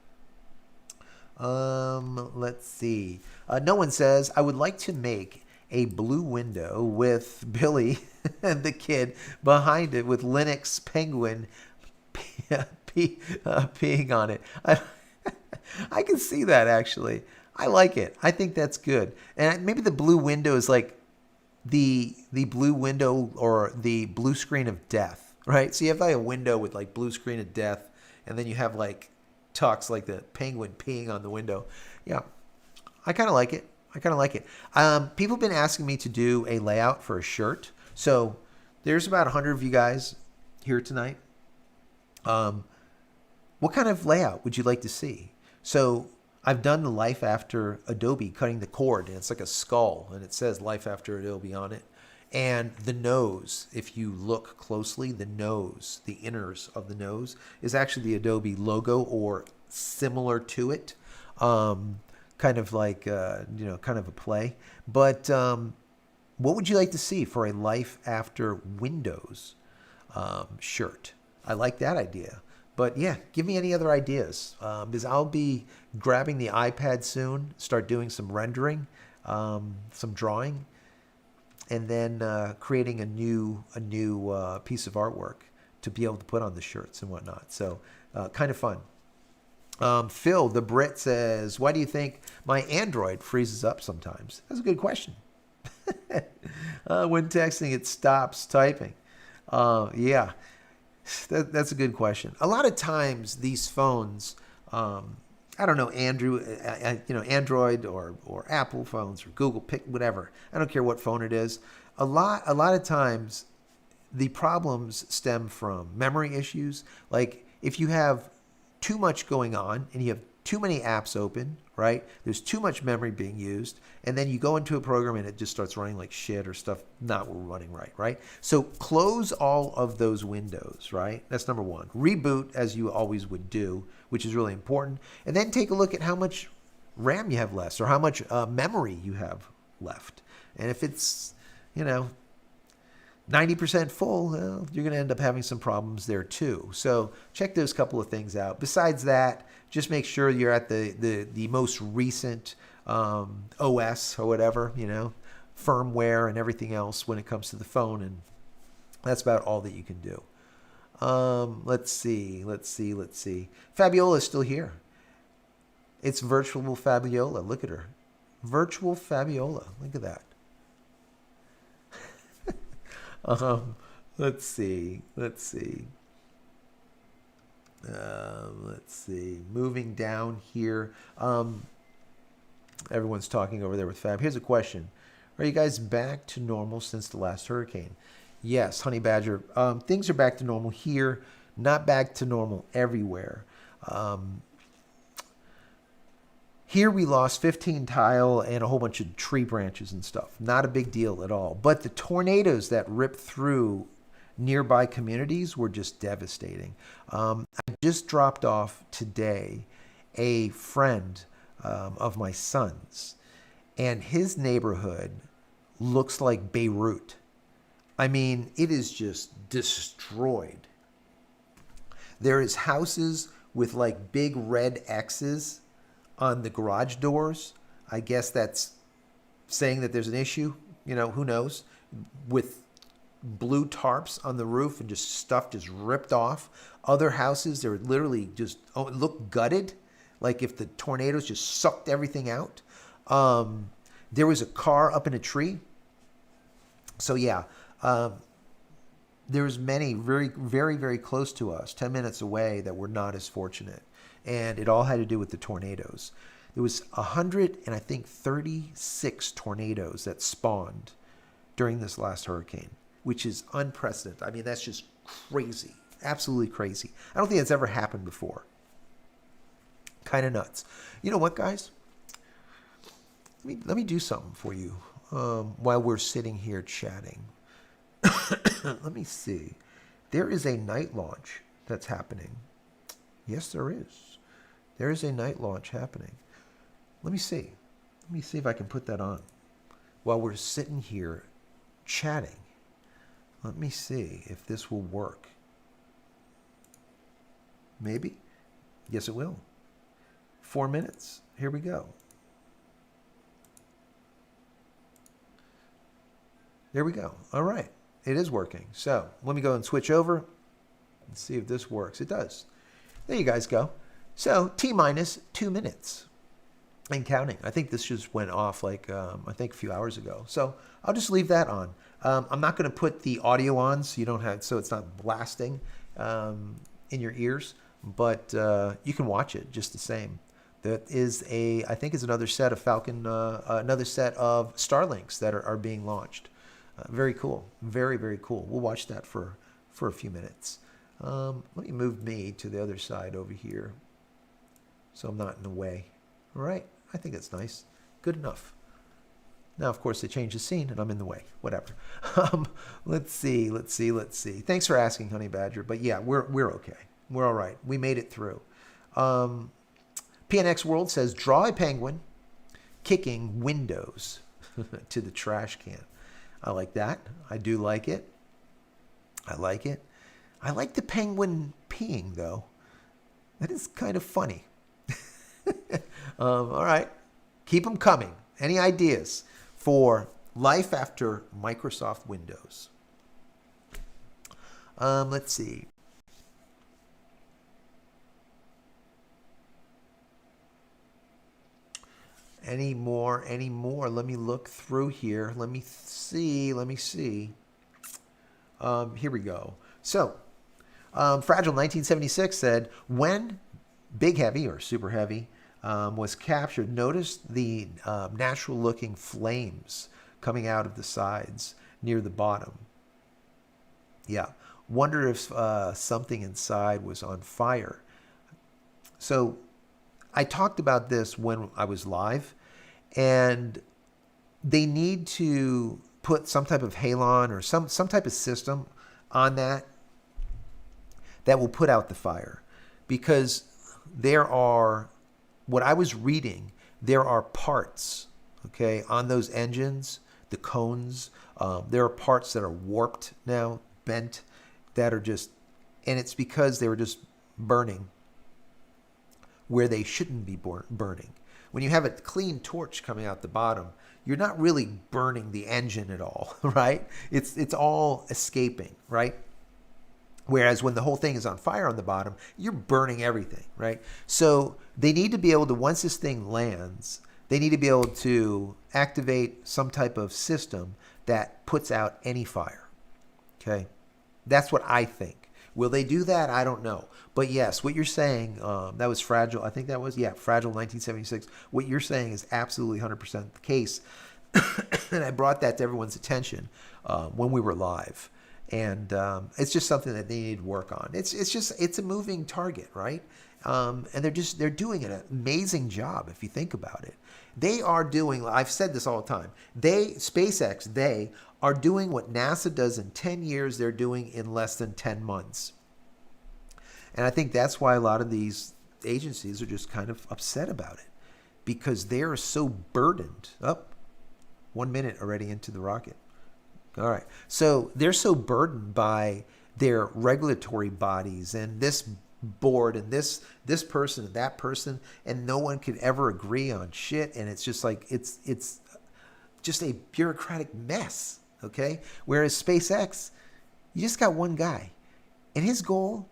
S1: Let's see. No one says, I would like to make a blue window with Billy and the kid behind it with Linux Penguin peeing on it. I can see that actually. I like it. I think that's good. And maybe the blue window is like the blue window or the blue screen of death, right? So you have like a window with like blue screen of death, and then you have like Tux, like the penguin peeing on the window. Yeah, I kind of like it. People have been asking me to do a layout for a shirt. So there's about 100 of you guys here tonight. What kind of layout would you like to see? So I've done the Life After Adobe cutting the cord, and it's like a skull, and it says Life After Adobe on it. And the nose, if you look closely, the nose, the inners of the nose, is actually the Adobe logo or similar to it. Kind kind of like, kind of a play. But what would you like to see for a Life After Windows shirt? I like that idea. But yeah, give me any other ideas, because I'll be grabbing the iPad soon, start doing some rendering, some drawing, and then creating a new piece of artwork to be able to put on the shirts and whatnot. So kind of fun. Phil, the Brit, says, why do you think my Android freezes up sometimes? That's a good question. When texting, it stops typing. Yeah, that's a good question. A lot of times these phones, I don't know, Android or Apple phones or Google, pick whatever. I don't care what phone it is. A lot of times the problems stem from memory issues. Like if you have too much going on and you have too many apps open, right? There's too much memory being used, and then you go into a program and it just starts running like shit or stuff not running right? So close all of those windows, right? That's number one. Reboot as you always would do, which is really important, and then take a look at how much RAM you have left or how much memory you have left. And if it's, 90% full, well, you're going to end up having some problems there too. So check those couple of things out. Besides that, just make sure you're at the most recent OS or whatever, firmware and everything else when it comes to the phone. And that's about all that you can do. Let's see. Fabiola is still here. It's virtual Fabiola. Look at her. Virtual Fabiola. Look at that. Let's see. Moving down here. Everyone's talking over there with Fab. Here's a question. Are you guys back to normal since the last hurricane? Yes, Honey Badger. Things are back to normal here, not back to normal everywhere. Here we lost 15 tile and a whole bunch of tree branches and stuff. Not a big deal at all. But the tornadoes that ripped through nearby communities were just devastating. I just dropped off today a friend of my son's, and his neighborhood looks like Beirut. I mean, it is just destroyed. There is houses with like big red X's on the garage doors. I guess that's saying that there's an issue, who knows, with blue tarps on the roof and just stuff just ripped off. Other houses, they're literally just look gutted, like if the tornadoes just sucked everything out. There was a car up in a tree. So yeah, there's many very, very, very close to us, 10 minutes away, that were not as fortunate. And it all had to do with the tornadoes. There was 36 tornadoes that spawned during this last hurricane, which is unprecedented. I mean, that's just crazy, absolutely crazy. I don't think that's ever happened before. Kind of nuts. You know what, guys? Let me do something for you while we're sitting here chatting. Let me see. There is a night launch that's happening. Yes, there is. There is a night launch happening. Let me see. Let me see if I can put that on while we're sitting here chatting. Let me see if this will work. Maybe. Yes, it will. 4 minutes. Here we go. There we go. All right. It is working. So let me go and switch over and see if this works. It does. There you guys go. So T-minus 2 minutes and counting. I think this just went off a few hours ago. So I'll just leave that on. I'm not going to put the audio on so it's not blasting in your ears, but you can watch it just the same. That is I think it's another set of another set of Starlinks that are being launched. Very cool. Very, very cool. We'll watch that for a few minutes. Let me move me to the other side over here so I'm not in the way. All right. I think that's nice. Good enough. Now, of course, they changed the scene and I'm in the way. Whatever. Let's see. Thanks for asking, Honey Badger. But yeah, we're okay. We're all right. We made it through. PNX World says, draw a penguin kicking windows to the trash can. I like that. I do like it. I like it. I like the penguin peeing, though. That is kind of funny. All right. Keep them coming. Any ideas for life after Microsoft Windows? Let's see. Any more? Let me look through here. Let me see. Here we go. So, Fragile 1976 said, when Big Heavy or Super Heavy was captured, notice the natural looking flames coming out of the sides near the bottom. Yeah. Wonder if something inside was on fire. So I talked about this when I was live, and they need to put some type of halon or some type of system on that will put out the fire, because there are, what I was reading, there are parts, okay, on those engines, the cones, there are parts that are warped now, bent, that are just, and it's because they were just burning where they shouldn't be burning. When you have a clean torch coming out the bottom, you're not really burning the engine at all, right? It's all escaping, right? Whereas when the whole thing is on fire on the bottom, you're burning everything, right? So they need to be able to, once this thing lands, they need to be able to activate some type of system that puts out any fire, okay? That's what I think. Will they do that? I don't know. But yes, what you're saying, that was Fragile. I think that was, Fragile 1976. What you're saying is absolutely 100% the case. And I brought that to everyone's attention when we were live. And it's just something that they need to work on. It's a moving target, right? And they're doing an amazing job if you think about it. They are doing, I've said this all the time, SpaceX, they are doing what NASA does in 10 years, they're doing in less than 10 months. And I think that's why a lot of these agencies are just kind of upset about it, because they are so burdened. 1 minute already into the rocket. All right. So they're so burdened by their regulatory bodies and this board and this person and that person, and no one could ever agree on shit. And it's just like, it's just a bureaucratic mess. Okay. Whereas SpaceX, you just got one guy, and his goal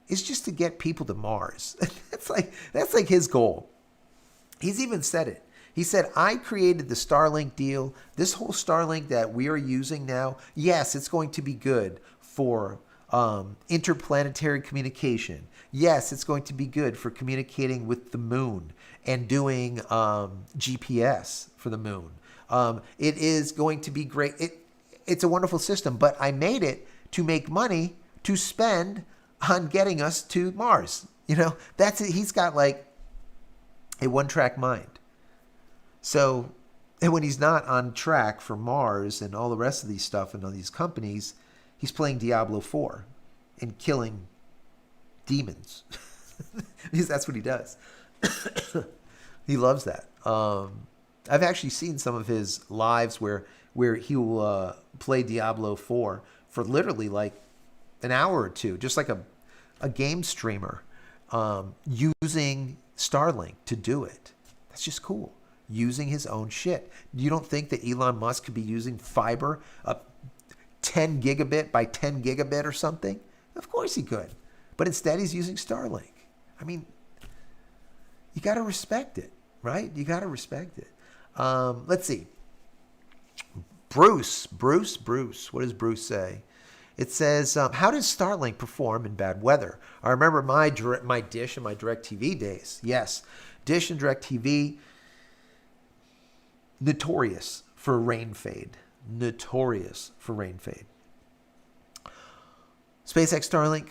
S1: is just to get people to Mars. that's like his goal. He's even said it. He said, I created the Starlink deal. This whole Starlink that we are using now, yes, it's going to be good for interplanetary communication. Yes, it's going to be good for communicating with the moon and doing GPS for the moon. It is going to be great. It's a wonderful system, but I made it to make money to spend on getting us to Mars. You know, that's it. He's got like a one-track mind. So, and when he's not on track for Mars and all the rest of these stuff and all these companies, he's playing Diablo 4 and killing demons. Because that's what he does. He loves that. I've actually seen some of his lives where he will play Diablo 4 for literally like an hour or two, just like a game streamer, using Starlink to do it. That's just cool. Using his own shit. You don't think that Elon Musk could be using fiber, 10 gigabit by 10 gigabit or something? Of course he could. But instead he's using Starlink. I mean, you got to respect it, right? You got to respect it. Let's see. Bruce. What does Bruce say? It says, how does Starlink perform in bad weather? I remember my Dish and my DirecTV days. Yes, Dish and DirecTV, notorious for rain fade. SpaceX Starlink,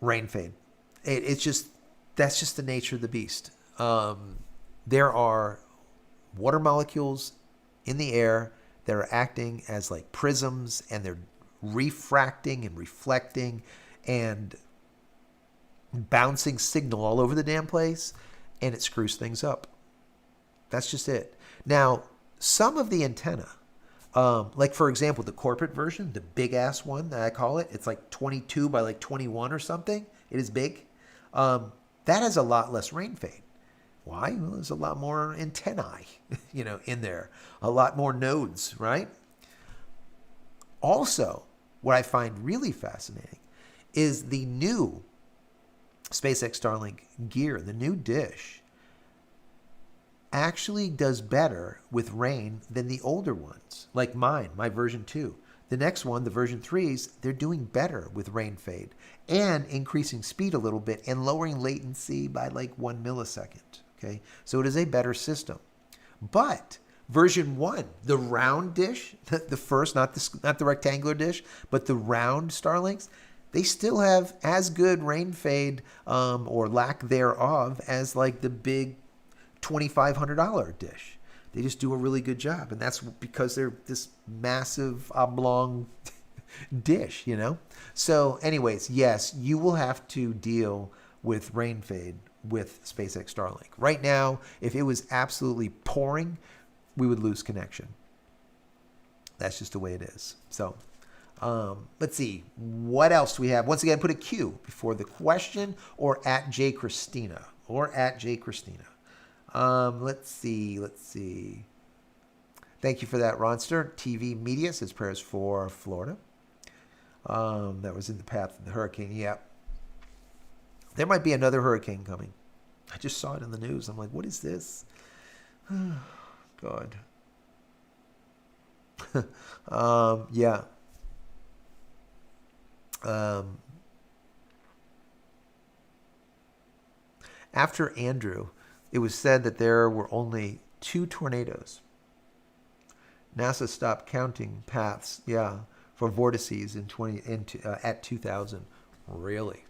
S1: rain fade. That's just the nature of the beast. There are water molecules in the air that are acting as like prisms, and they're refracting and reflecting and bouncing signal all over the damn place, and it screws things up. That's just it. Now, some of the antenna, like for example, the corporate version, the big ass one that I call it, it's like 22 by like 21 or something. It is big. That has a lot less rain fade. Why? Well, there's a lot more antennae, in there, a lot more nodes, right? Also, what I find really fascinating is the new SpaceX Starlink gear, the new dish, actually does better with rain than the older ones, like mine, my version 2. The next one, the version 3s, they're doing better with rain fade and increasing speed a little bit and lowering latency by like 1 millisecond. Okay, so it is a better system. But version 1, the round dish, the first, not the rectangular dish, but the round Starlinks, they still have as good rain fade or lack thereof as like the big $2,500 dish. They just do a really good job, and that's because they're this massive oblong dish, So anyways, yes, you will have to deal with rain fade with SpaceX Starlink. Right now, if it was absolutely pouring, we would lose connection. That's just the way it is. So let's see. What else do we have? Once again, put a Q before the question or at JCristina. Let's see. Thank you for that, Ronster. TV Media says prayers for Florida. That was in the path of the hurricane. Yeah. There might be another hurricane coming. I just saw it in the news. I'm like, what is this? God. Yeah. After Andrew, it was said that there were only 2 tornadoes. NASA stopped counting paths, for vortices at 2000. Really?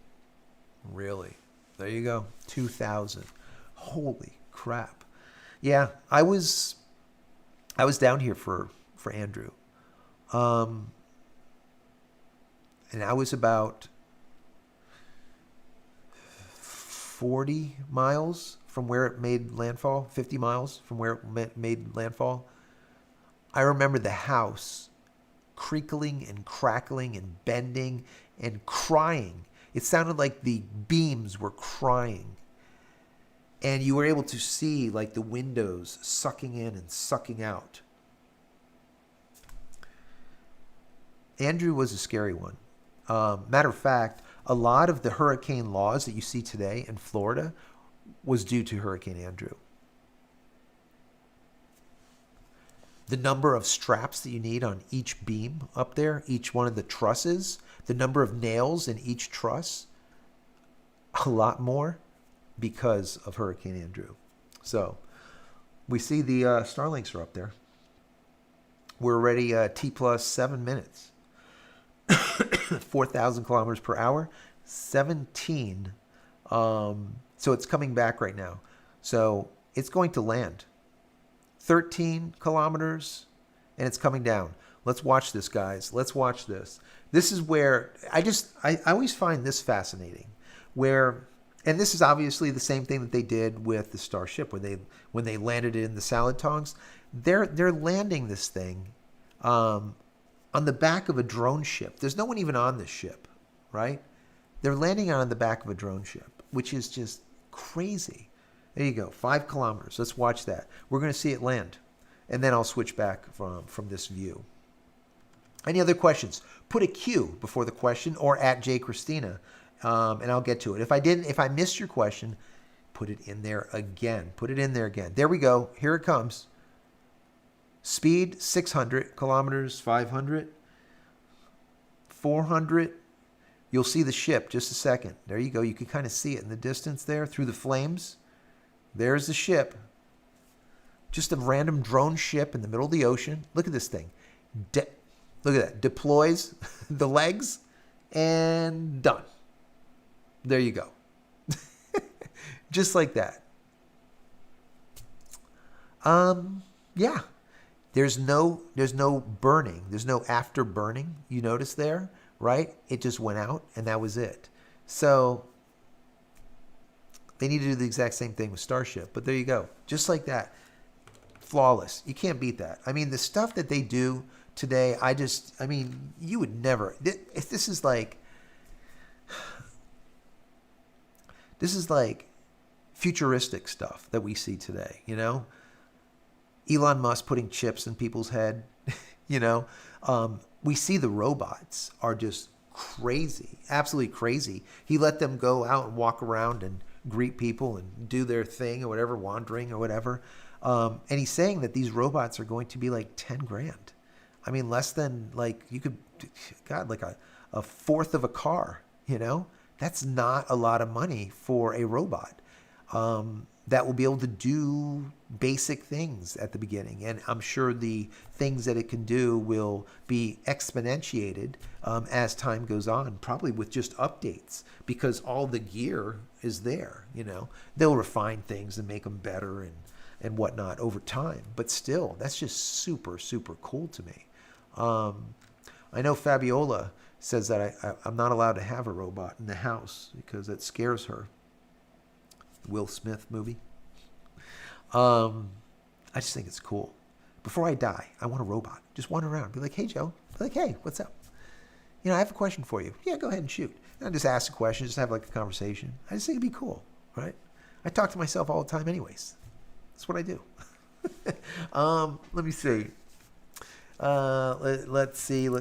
S1: There you go. 2000. Holy crap. Yeah, I was down here for Andrew. And I was about 40 miles from where it made landfall, 50 miles from where it made landfall. I remember the house creaking and crackling and bending and crying. It sounded like the beams were crying. And you were able to see like the windows sucking in and sucking out. Andrew was a scary one. Matter of fact, a lot of the hurricane laws that you see today in Florida was due to Hurricane Andrew. The number of straps that you need on each beam up there, each one of the trusses, the number of nails in each truss, a lot more because of Hurricane Andrew. So we see the Starlinks are up there. We're already T plus 7 minutes. 4,000 kilometers per hour, 17. So it's coming back right now. So it's going to land. 13 kilometers, and it's coming down. Let's watch this, guys. Let's watch this. This is where I always find this fascinating. And this is obviously the same thing that they did with the Starship when they landed it in the salad tongs. They're landing this thing on the back of a drone ship. There's no one even on this ship, right? They're landing on the back of a drone ship, which is just crazy. There you go, 5 kilometers. Let's watch that. We're going to see it land, and then I'll switch back from this view. Any other questions? Put a Q before the question or at JCristina, and I'll get to it. If I missed your question, put it in there again. There we go. Here it comes. Speed 600 kilometers, 500, 400. You'll see the ship just a second. There you go. You can kind of see it in the distance there through the flames. There's the ship. Just a random drone ship in the middle of the ocean. Look at this thing. Look at that. Deploys the legs and done. There you go. Just like that. Yeah. There's no burning. There's no after burning. You notice there, right? It just went out and that was it. So they need to do the exact same thing with Starship, but there you go. Just like that. flawless. You can't beat that. I mean, the stuff that they do today, I mean, you would never. This is like futuristic stuff that we see today. You know, Elon Musk putting chips in people's head. You know, we see the robots are just crazy, absolutely crazy. He let them go out and walk around and greet people and do their thing or whatever, wandering or whatever. And he's saying that these robots are going to be like 10 grand. I mean, less than like like a fourth of a car, you know? That's not a lot of money for a robot that will be able to do basic things at the beginning. And I'm sure the things that it can do will be exponentiated as time goes on, probably with just updates, because all the gear is there, you know. They'll refine things and make them better and whatnot over time. But still, that's just super, super cool to me. I know Fabiola says that I'm not allowed to have a robot in the house because it scares her. Will Smith movie. I just think it's cool. Before I die, I want a robot. Just wander around. Be like, hey, Joe. Be like, hey, what's up? You know, I have a question for you. Yeah, go ahead and shoot. And I just ask a question, just have like a conversation. I just think it'd be cool, right? I talk to myself all the time anyways. That's what I do. Let me see. Let's see.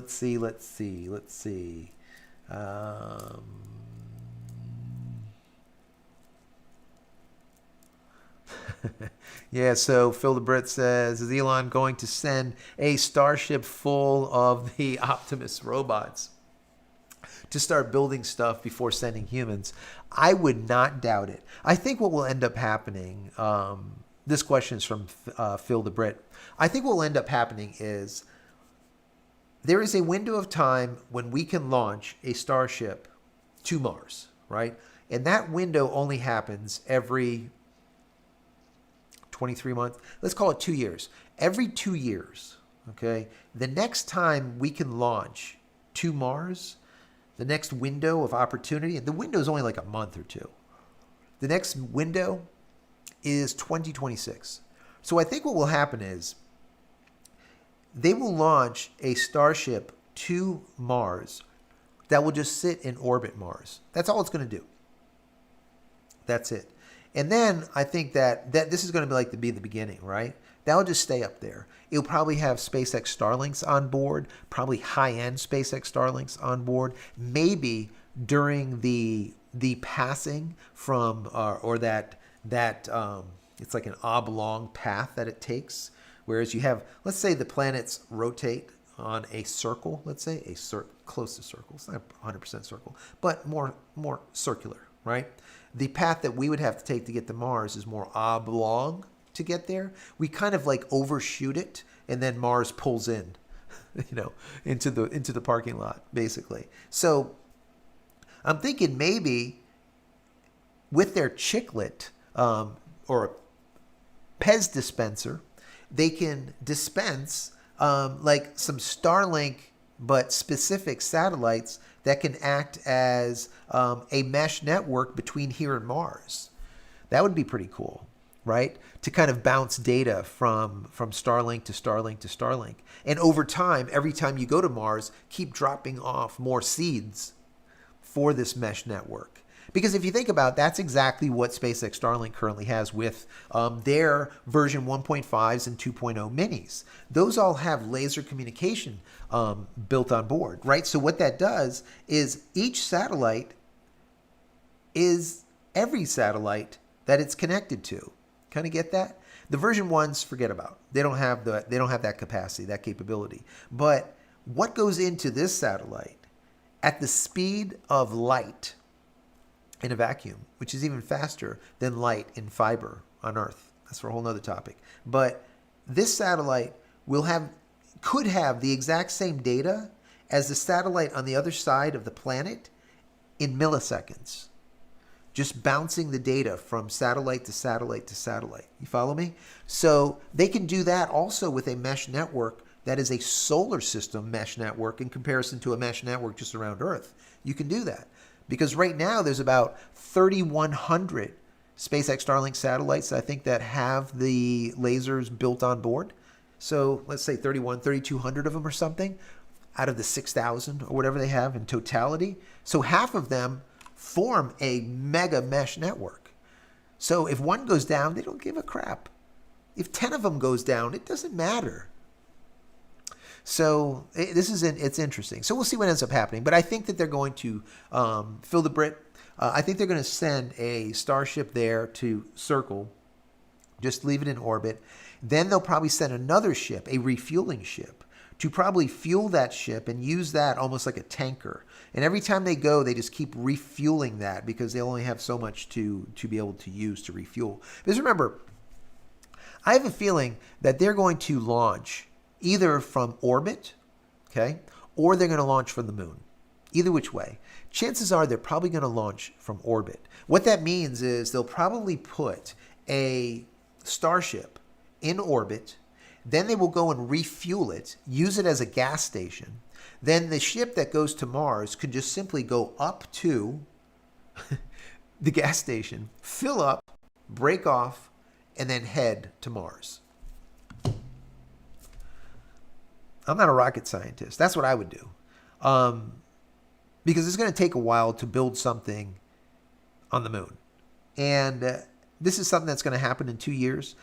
S1: Yeah, so Phil the Brit says, is Elon going to send a Starship full of the Optimus robots to start building stuff before sending humans? I would not doubt it. I think what will end up happening, this question is from Phil the Brit. I think what will end up happening is there is a window of time when we can launch a Starship to Mars, right? And that window only happens every 23 months. Let's call it 2 years. Every 2 years, okay? The next time we can launch to Mars, the next window of opportunity, and the window is only like a month or two. The next window is 2026. So I think what will happen is they will launch a Starship to Mars that will just sit in orbit Mars. That's all it's going to do. That's it. And then I think that this is going to be the beginning, right? That'll just stay up there. It'll probably have SpaceX Starlinks on board, probably high-end SpaceX Starlinks on board. Maybe during the passing from or that it's like an oblong path that it takes. Whereas you have, let's say the planets rotate on a circle, let's say close to circle. It's not 100% circle, but more circular, right? The path that we would have to take to get to Mars is more oblong to get there. We kind of like overshoot it, and then Mars pulls in, you know, into the parking lot, basically. So I'm thinking maybe with their chiclet or Pez dispenser, they can dispense like some Starlink but specific satellites that can act as a mesh network between here and Mars. That would be pretty cool, right? To kind of bounce data from Starlink to Starlink to Starlink. And over time, every time you go to Mars, keep dropping off more seeds for this mesh network. Because if you think about it, that's exactly what SpaceX Starlink currently has with their version 1.5s and 2.0 minis. Those all have laser communication built on board, right? So what that does is each satellite is every satellite that it's connected to. Kind of get that? The version 1s, forget about. They don't have that capacity, that capability. But what goes into this satellite at the speed of light in a vacuum, which is even faster than light in fiber on Earth. That's for a whole nother topic. But this satellite could have the exact same data as the satellite on the other side of the planet in milliseconds. Just bouncing the data from satellite to satellite to satellite. You follow me? So they can do that also with a mesh network that is a solar system mesh network in comparison to a mesh network just around Earth. You can do that. Because right now there's about 3,100 SpaceX Starlink satellites, I think, that have the lasers built on board. So let's say 3,200 of them or something out of the 6,000 or whatever they have in totality. So half of them form a mega mesh network. So if one goes down, they don't give a crap. If 10 of them goes down, it doesn't matter. So it's interesting. So we'll see what ends up happening. But I think that they're going to fill the Brit. I think they're going to send a Starship there to circle, just leave it in orbit. Then they'll probably send another ship, a refueling ship, to probably fuel that ship and use that almost like a tanker. And every time they go, they just keep refueling that because they only have so much to be able to use to refuel. Because remember, I have a feeling that they're going to launch either from orbit, okay, or they're going to launch from the moon. Either which way. Chances are they're probably going to launch from orbit. What that means is they'll probably put a Starship in orbit, then they will go and refuel it, use it as a gas station. Then the ship that goes to Mars could just simply go up to the gas station, fill up, break off, and then head to Mars. I'm not a rocket scientist. That's what I would do. Because it's going to take a while to build something on the moon. And this is something that's going to happen in 2 years.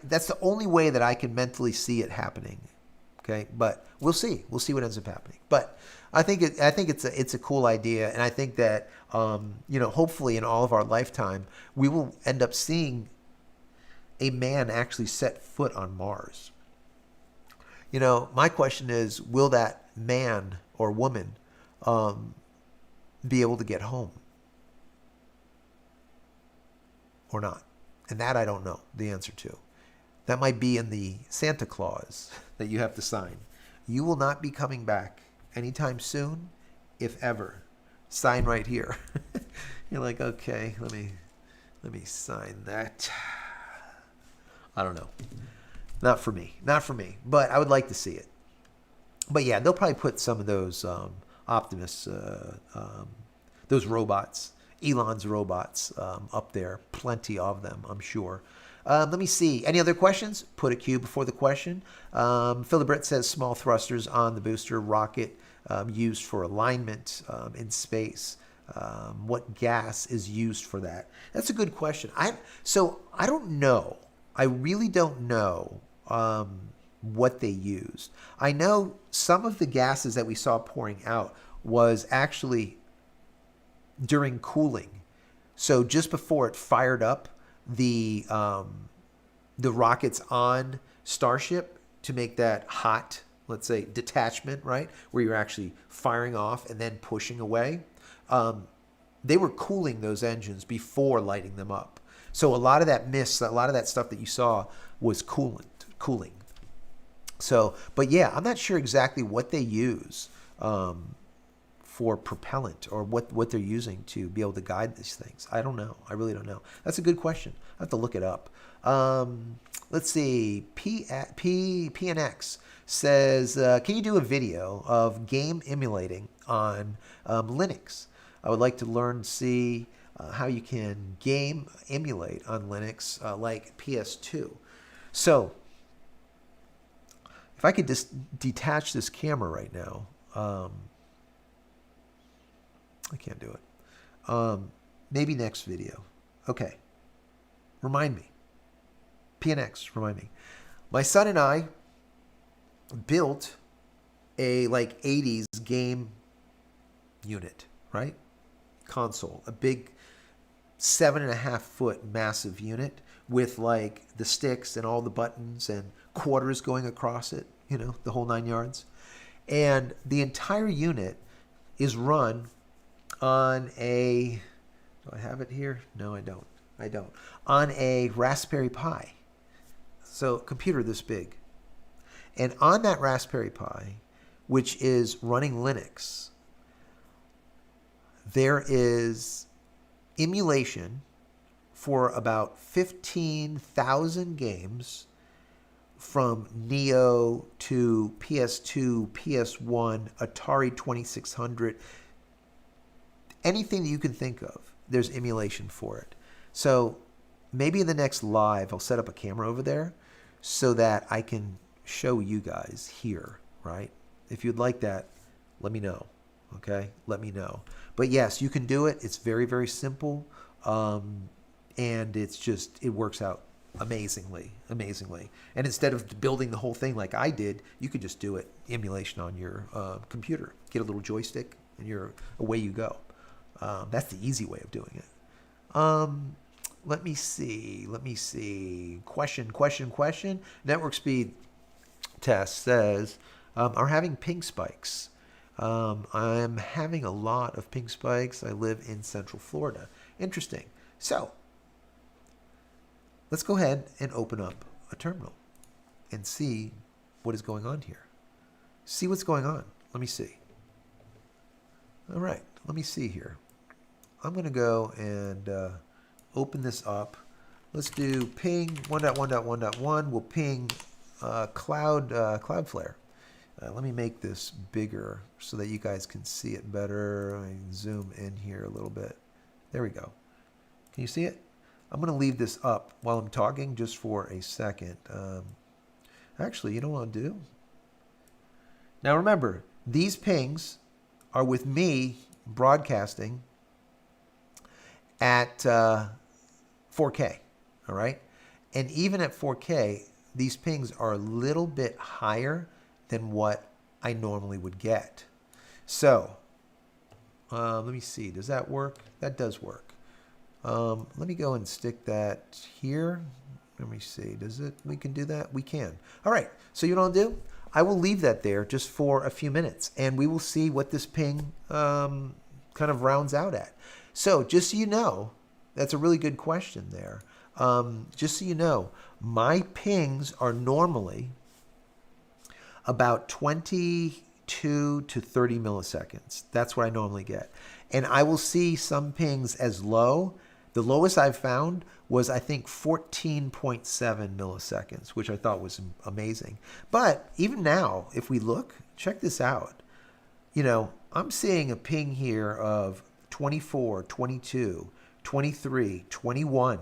S1: That's the only way that I can mentally see it happening. Okay, but we'll see. We'll see what ends up happening. But I think it's a cool idea, and I think that hopefully in all of our lifetime we will end up seeing a man actually set foot on Mars. My question is, will that man or woman be able to get home or not? And that I don't know the answer to. That might be in the Santa Claus that you have to sign. You will not be coming back anytime soon, if ever. Sign right here. You're like, okay, let me sign that. I don't know. Not for me. But I would like to see it. But yeah, they'll probably put some of those Optimus, those robots, Elon's robots up there. Plenty of them, I'm sure. Let me see. Any other questions? Put a Q before the question. Philip Britt says small thrusters on the booster rocket used for alignment in space. What gas is used for that? That's a good question. I don't know. I really don't know what they used. I know some of the gases that we saw pouring out was actually during cooling. So just before it fired up the rockets on Starship to make that hot, let's say, detachment, right, where you're actually firing off and then pushing away, they were cooling those engines before lighting them up. So a lot of that mist, a lot of that stuff that you saw was cooling. So, but yeah, I'm not sure exactly what they use for propellant or what they're using to be able to guide these things. I don't know. I really don't know. That's a good question. I have to look it up. Let's see. PNX says, can you do a video of game emulating on Linux? I would like to learn to see how you can game emulate on Linux like PS2. So if I could just detach this camera right now, I can't do it. Maybe next video. Okay. Remind me. PNX, remind me. My son and I built a 80s game unit, right? Console. A big 7.5 foot massive unit with the sticks and all the buttons and quarters going across it, the whole 9 yards. And the entire unit is run on a, do I have it here? No, I don't. On a Raspberry Pi. So computer this big. And on that Raspberry Pi, which is running Linux, there is emulation for about 15,000 games from Neo to PS2, PS1, Atari 2600, anything that you can think of, there's emulation for it. So maybe in the next live, I'll set up a camera over there so that I can show you guys here, right? If you'd like that, let me know. Okay, let me know. But yes, you can do it. It's very, very simple, and it works out amazingly. And instead of building the whole thing like I did, you could just do it emulation on your computer. Get a little joystick, and away you go. That's the easy way of doing it. Let me see. Question. Network speed test says, are having ping spikes. I'm having a lot of ping spikes. I live in Central Florida. Interesting. So let's go ahead and open up a terminal and see what is going on here. See what's going on. Let me see. All right, let me see here. I'm going to go and open this up. Let's do ping 1.1.1.1. We'll ping Cloudflare. Let me make this bigger so that you guys can see it better. I can zoom in here a little bit. There we go. Can you see it? I'm going to leave this up while I'm talking just for a second. Actually, you know what I'll do? Now remember, these pings are with me broadcasting at 4K, all right? And even at 4K, these pings are a little bit higher than what I normally would get. So, let me see. Does that work? That does work. Let me go and stick that here. Let me see. We can do that? We can. All right. So you know what I'll do? I will leave that there just for a few minutes, and we will see what this ping kind of rounds out at. So just so you know, that's a really good question there. Just so you know, my pings are normally about 22 to 30 milliseconds. That's what I normally get. And I will see some pings as low. The lowest I've found was, I think, 14.7 milliseconds, which I thought was amazing. But even now, if we look, check this out. I'm seeing a ping here of 24, 22, 23, 21,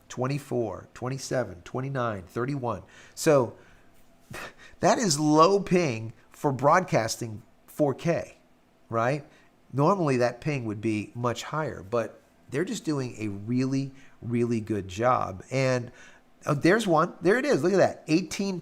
S1: 24, 27, 29, 31. So that is low ping for broadcasting 4K, right? Normally that ping would be much higher, but they're just doing a really, really good job. And there's one. There it is. Look at that. 18.6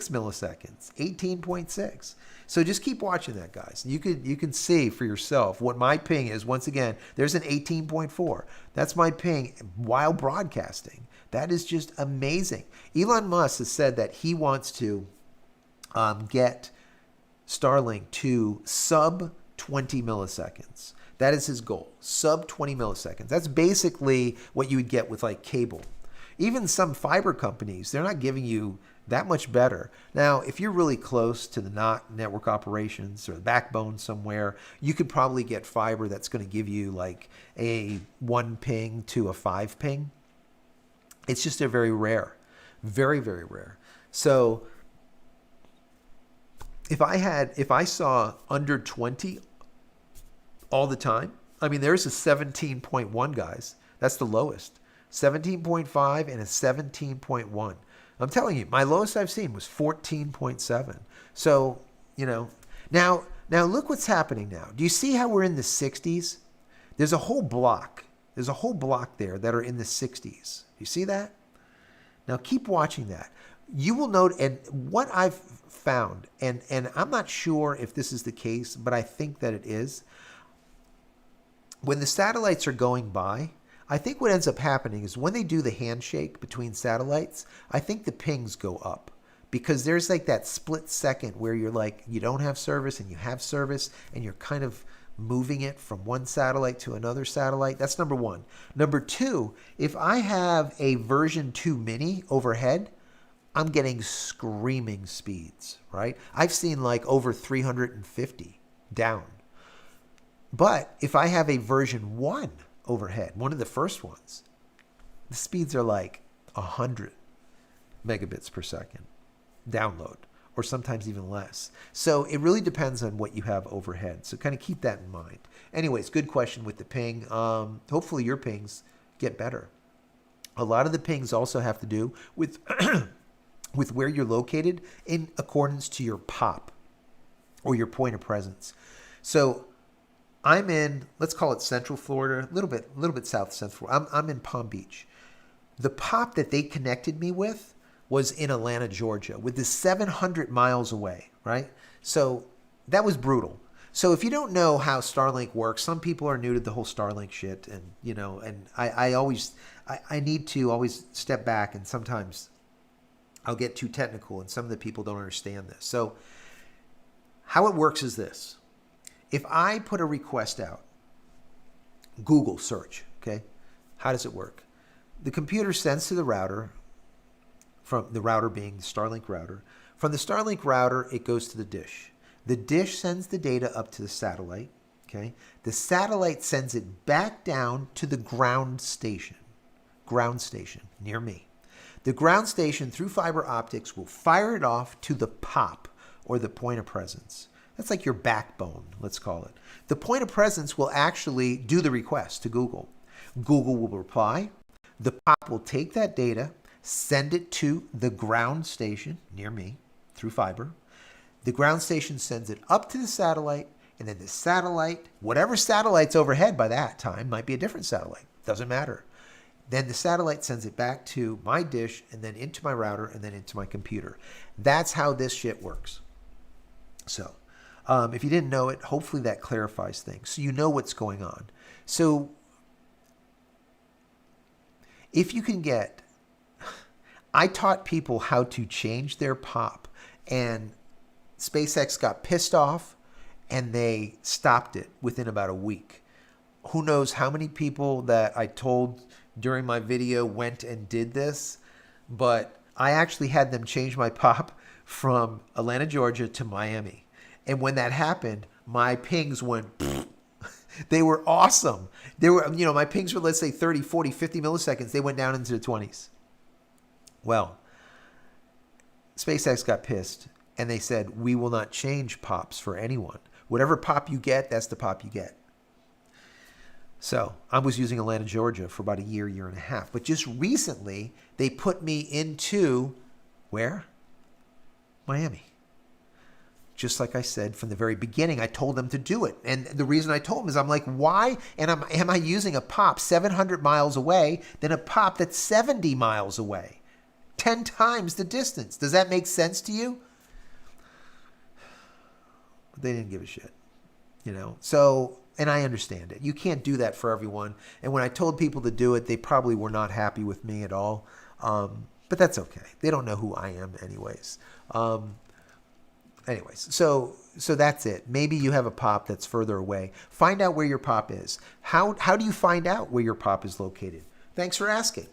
S1: milliseconds. 18.6. So just keep watching that, guys. You can see for yourself what my ping is. Once again, there's an 18.4. That's my ping while broadcasting. That is just amazing. Elon Musk has said that he wants to get Starlink to sub 20 milliseconds. That is his goal, sub 20 milliseconds. That's basically what you would get with like cable. Even some fiber companies, they're not giving you that much better. Now, if you're really close to the network operations or the backbone somewhere, you could probably get fiber that's going to give you like a 1 ping to a 5 ping. It's just they're very rare, very, very rare. So if I saw under 20 all the time, I mean, there's a 17.1, guys. That's the lowest. 17.5 and a 17.1. I'm telling you, my lowest I've seen was 14.7. So, now look what's happening now. Do you see how we're in the 60s? There's a whole block. There's a whole block there that are in the 60s. You see that? Now keep watching that. You will note, and what I've found, and I'm not sure if this is the case, but I think that it is. When the satellites are going by, I think what ends up happening is when they do the handshake between satellites, I think the pings go up because there's like that split second where you're like, you don't have service and you have service and you're kind of moving it from one satellite to another satellite. That's number one. Number two, if I have a version 2 mini overhead, I'm getting screaming speeds, right? I've seen like over 350 down. But if I have a version 1 overhead, one of the first ones, the speeds are like 100 megabits per second download, or sometimes even less. So it really depends on what you have overhead. So kind of keep that in mind. Anyways, good question with the ping. Hopefully your pings get better. A lot of the pings also have to do with with where you're located in accordance to your POP or your point of presence. So I'm in, let's call it Central Florida, a little bit south of Central Florida. I'm in Palm Beach. The POP that they connected me with was in Atlanta, Georgia, with this 700 miles away, right? So that was brutal. So if you don't know how Starlink works, some people are new to the whole Starlink shit, and and I need to always step back, and sometimes I'll get too technical, and some of the people don't understand this. So how it works is this. If I put a request out, Google search, okay? How does it work? The computer sends to the router, from the router being the Starlink router. From the Starlink router, it goes to the dish. The dish sends the data up to the satellite, okay? The satellite sends it back down to the ground station near me. The ground station, through fiber optics, will fire it off to the POP, or the point of presence. That's like your backbone, let's call it. The point of presence will actually do the request to Google. Google will reply. The POP will take that data, send it to the ground station near me through fiber. The ground station sends it up to the satellite, and then the satellite, whatever satellite's overhead by that time, might be a different satellite. Doesn't matter. Then the satellite sends it back to my dish, and then into my router, and then into my computer. That's how this shit works. So if you didn't know it, hopefully that clarifies things. So you know what's going on. So if you can get, I taught people how to change their POP, and SpaceX got pissed off and they stopped it within about a week. Who knows how many people that I told during my video went and did this, but I actually had them change my POP from Atlanta, Georgia to Miami. And when that happened, my pings went, they were awesome. They were, my pings were, let's say 30, 40, 50 milliseconds. They went down into the 20s. Well, SpaceX got pissed and they said, we will not change POPs for anyone. Whatever POP you get, that's the POP you get. So I was using Atlanta, Georgia for about a year and a half. But just recently, they put me into, where? Miami. Just like I said from the very beginning, I told them to do it. And the reason I told them is I'm like, why am I using a POP 700 miles away than a POP that's 70 miles away? 10 times the distance. Does that make sense to you? They didn't give a shit, So, and I understand it. You can't do that for everyone. And when I told people to do it, they probably were not happy with me at all. But that's okay. They don't know who I am anyways. So that's it. Maybe you have a POP that's further away. Find out where your POP is. How do you find out where your POP is located? Thanks for asking.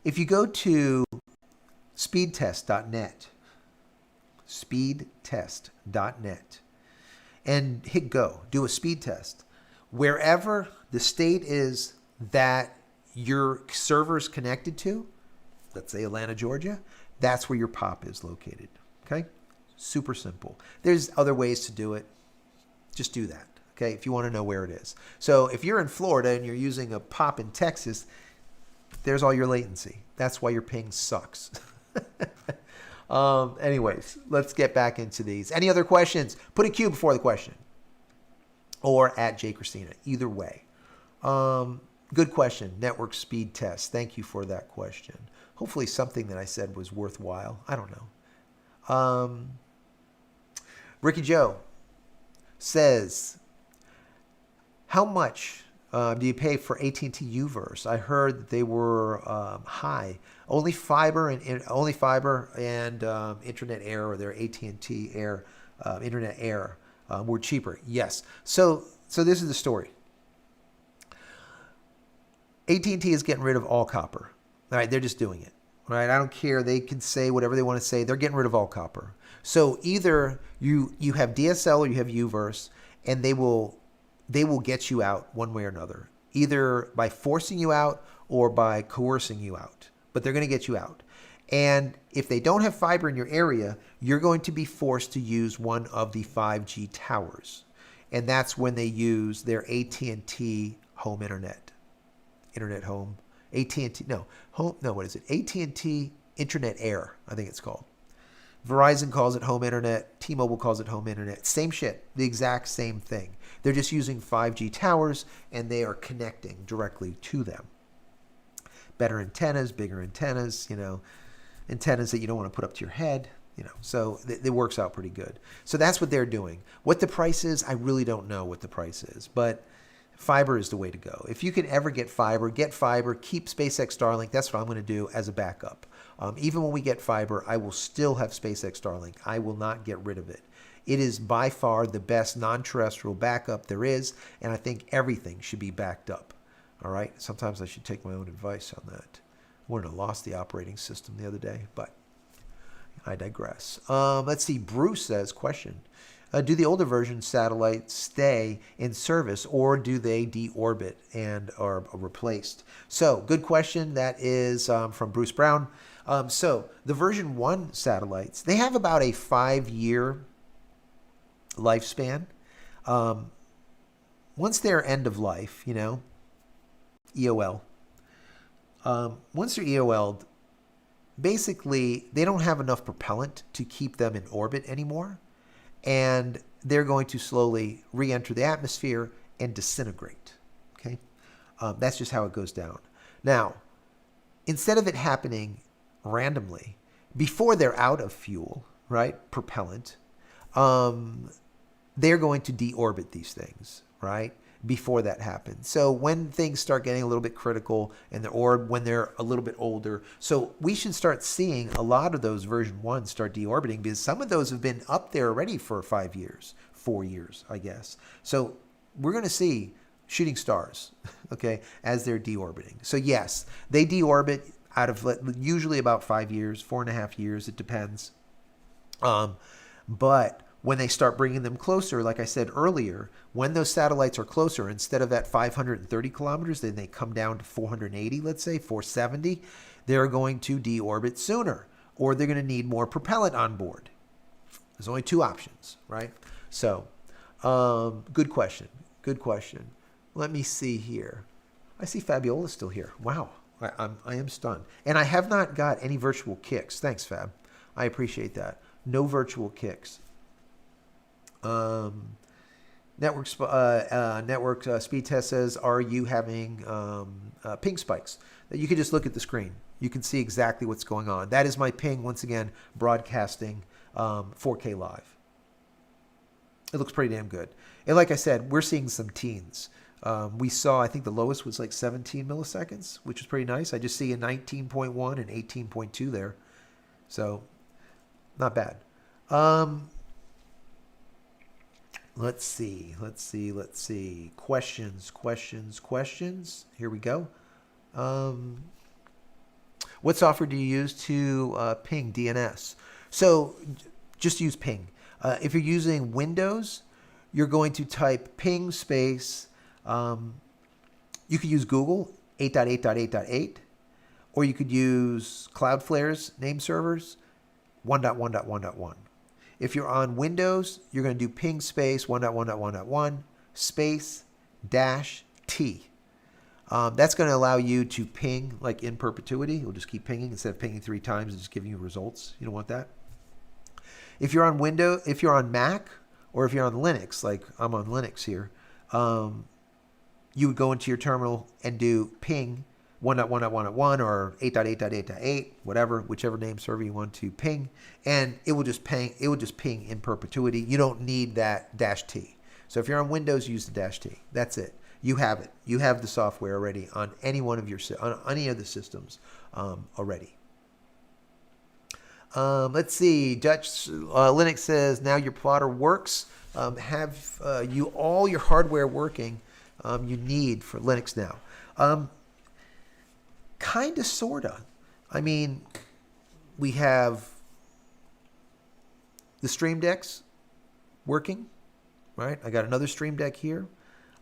S1: If you go to speedtest.net, and hit go, do a speed test. Wherever the state is that your server is connected to, let's say Atlanta, Georgia, that's where your POP is located. Okay? Super simple. There's other ways to do it. Just do that. Okay? If you want to know where it is. So if you're in Florida and you're using a POP in Texas, there's all your latency. That's why your ping sucks. Anyways, let's get back into these. Any other questions? Put a Q before the question. Or at JCristina. Either way. Good question. Network speed test. Thank you for that question. Hopefully something that I said was worthwhile. I don't know. Ricky Joe says, how much do you pay for AT&T Uverse? I heard that they were high. Only fiber and Internet Air, or their AT&T Air, Internet Air, were cheaper. Yes. So this is the story. AT&T is getting rid of all copper. All right, they're just doing it. All right, I don't care. They can say whatever they want to say. They're getting rid of all copper. So either you have DSL or you have Uverse, and they will get you out one way or another, either by forcing you out or by coercing you out. But they're going to get you out. And if they don't have fiber in your area, you're going to be forced to use one of the 5G towers. And that's when they use their AT&T home internet. Internet Home. AT&T, no, home, no, what is it? AT&T Internet Air, I think it's called. Verizon calls it home internet. T-Mobile calls it home internet. Same shit. The exact same thing. They're just using 5G towers, and they are connecting directly to them. Better antennas, bigger antennas, antennas that you don't want to put up to your head, So it works out pretty good. So that's what they're doing. What the price is, I really don't know what the price is, but fiber is the way to go. If you can ever get fiber, keep SpaceX Starlink. That's what I'm going to do as a backup. Even when we get fiber, I will still have SpaceX Starlink. I will not get rid of it. It is by far the best non-terrestrial backup there is, and I think everything should be backed up. All right? Sometimes I should take my own advice on that. I wouldn't have lost the operating system the other day, but I digress. Let's see. Bruce says, question. Do the older version satellites stay in service, or do they deorbit and are replaced? So, good question. That is from Bruce Brown. So, the version 1 satellites, they have about a 5-year lifespan. Once they're end of life, EOL. Once they're EOL'd, basically, they don't have enough propellant to keep them in orbit anymore. And they're going to slowly re-enter the atmosphere and disintegrate. Okay, that's just how it goes down. Now, instead of it happening randomly before they're out of fuel, right, propellant, they're going to deorbit these things, right, before that happens. So when things start getting a little bit critical or when they're a little bit older, so we should start seeing a lot of those version 1s start deorbiting, because some of those have been up there already for 5 years, 4 years, I guess. So we're going to see shooting stars, okay, as they're deorbiting. So yes, they deorbit out of usually about 5 years, 4.5 years, it depends. But when they start bringing them closer, like I said earlier, when those satellites are closer, instead of at 530 kilometers, then they come down to 480, let's say, 470, they're going to deorbit sooner, or they're going to need more propellant on board. There's only 2 options, right? So, good question. Good question. Let me see here. I see Fabiola still here. Wow. I am stunned. And I have not got any virtual kicks. Thanks, Fab. I appreciate that. No virtual kicks. Network speed test says, are you having ping spikes? You can just look at the screen. You can see exactly what's going on. That is my ping, once again, broadcasting 4K live. It looks pretty damn good. And like I said, we're seeing some teens. We saw, I think the lowest was like 17 milliseconds, which is pretty nice. I just see a 19.1 and 18.2 there. So, not bad. Let's see. Questions. Here we go. What software do you use to ping DNS? So just use ping. If you're using Windows, you're going to type ping space. You could use Google 8.8.8.8, or you could use Cloudflare's name servers 1.1.1.1. If you're on Windows, you're going to do ping space 1.1.1.1 space -T. That's going to allow you to ping like in perpetuity. You'll just keep pinging instead of pinging 3 times and just giving you results. You don't want that. If you're on Windows, if you're on Mac, or if you're on Linux, like I'm on Linux here, you would go into your terminal and do ping 1.1.1.1 or 8.8.8.8, whatever, whichever name server you want to ping, and it will just ping. It will just ping in perpetuity. You don't need that -T. So if you're on Windows, use the -T. That's it. You have it. You have the software already on any one of on any of the systems already. Let's see. Dutch Linux says now your plotter works. Have you all your hardware working you need for Linux now? Kind of, sort of. I mean, we have the Stream Decks working, right? I got another Stream Deck here.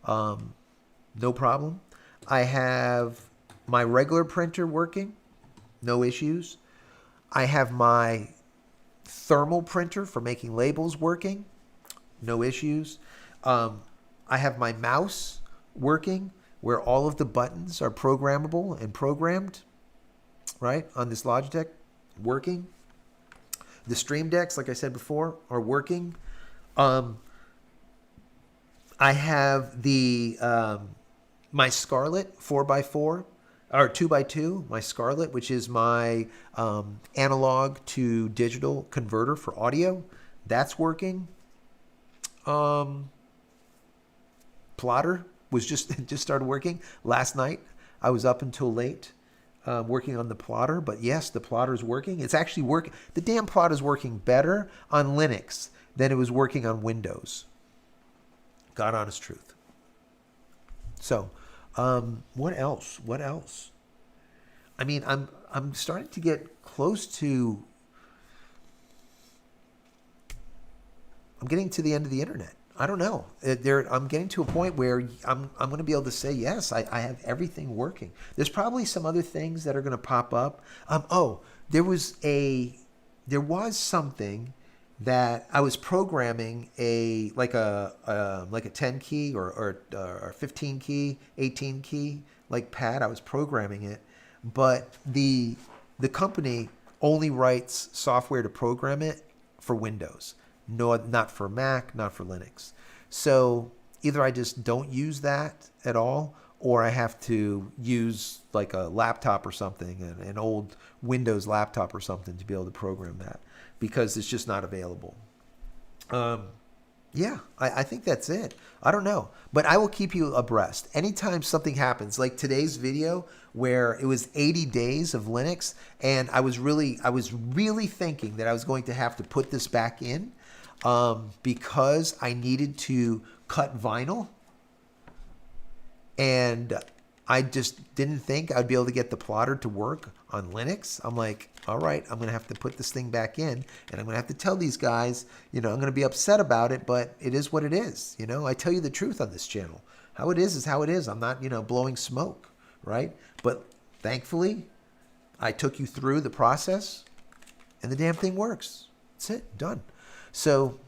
S1: No problem. I have my regular printer working. No issues. I have my thermal printer for making labels working. No issues. I have my mouse working where all of the buttons are programmable and programmed, right, on this Logitech, working. The Stream Decks, like I said before, are working. I have the my Scarlett 4x4 or 2x2, my Scarlett, which is my analog to digital converter for audio. That's working. Plotter was just started working last night. I was up until late working on the plotter, but yes, the plotter's working. It's actually working. The damn plotter's working better on Linux than it was working on Windows. God honest truth. So, what else? What else? I mean, I'm starting to get close to. I'm getting to the end of the internet. I don't know. I'm getting to a point where I'm going to be able to say yes. I have everything working. There's probably some other things that are going to pop up. There was something that I was programming like a 10 key or 15 key, 18 key like pad. I was programming it, but the company only writes software to program it for Windows. No, not for Mac, not for Linux. So either I just don't use that at all, or I have to use like a laptop or something, an old Windows laptop or something to be able to program that, because it's just not available. Yeah, I think that's it. I don't know, but I will keep you abreast. Anytime something happens, like today's video where it was 80 days of Linux, and I was really thinking that I was going to have to put this back in because I needed to cut vinyl, and I just didn't think I'd be able to get the plotter to work on Linux. I'm like, all right, I'm going to have to put this thing back in, and I'm going to have to tell these guys, I'm going to be upset about it, but it is what it is. I tell you the truth on this channel. How it is how it is. I'm not, blowing smoke, right? But thankfully, I took you through the process, and the damn thing works. That's it, done. So,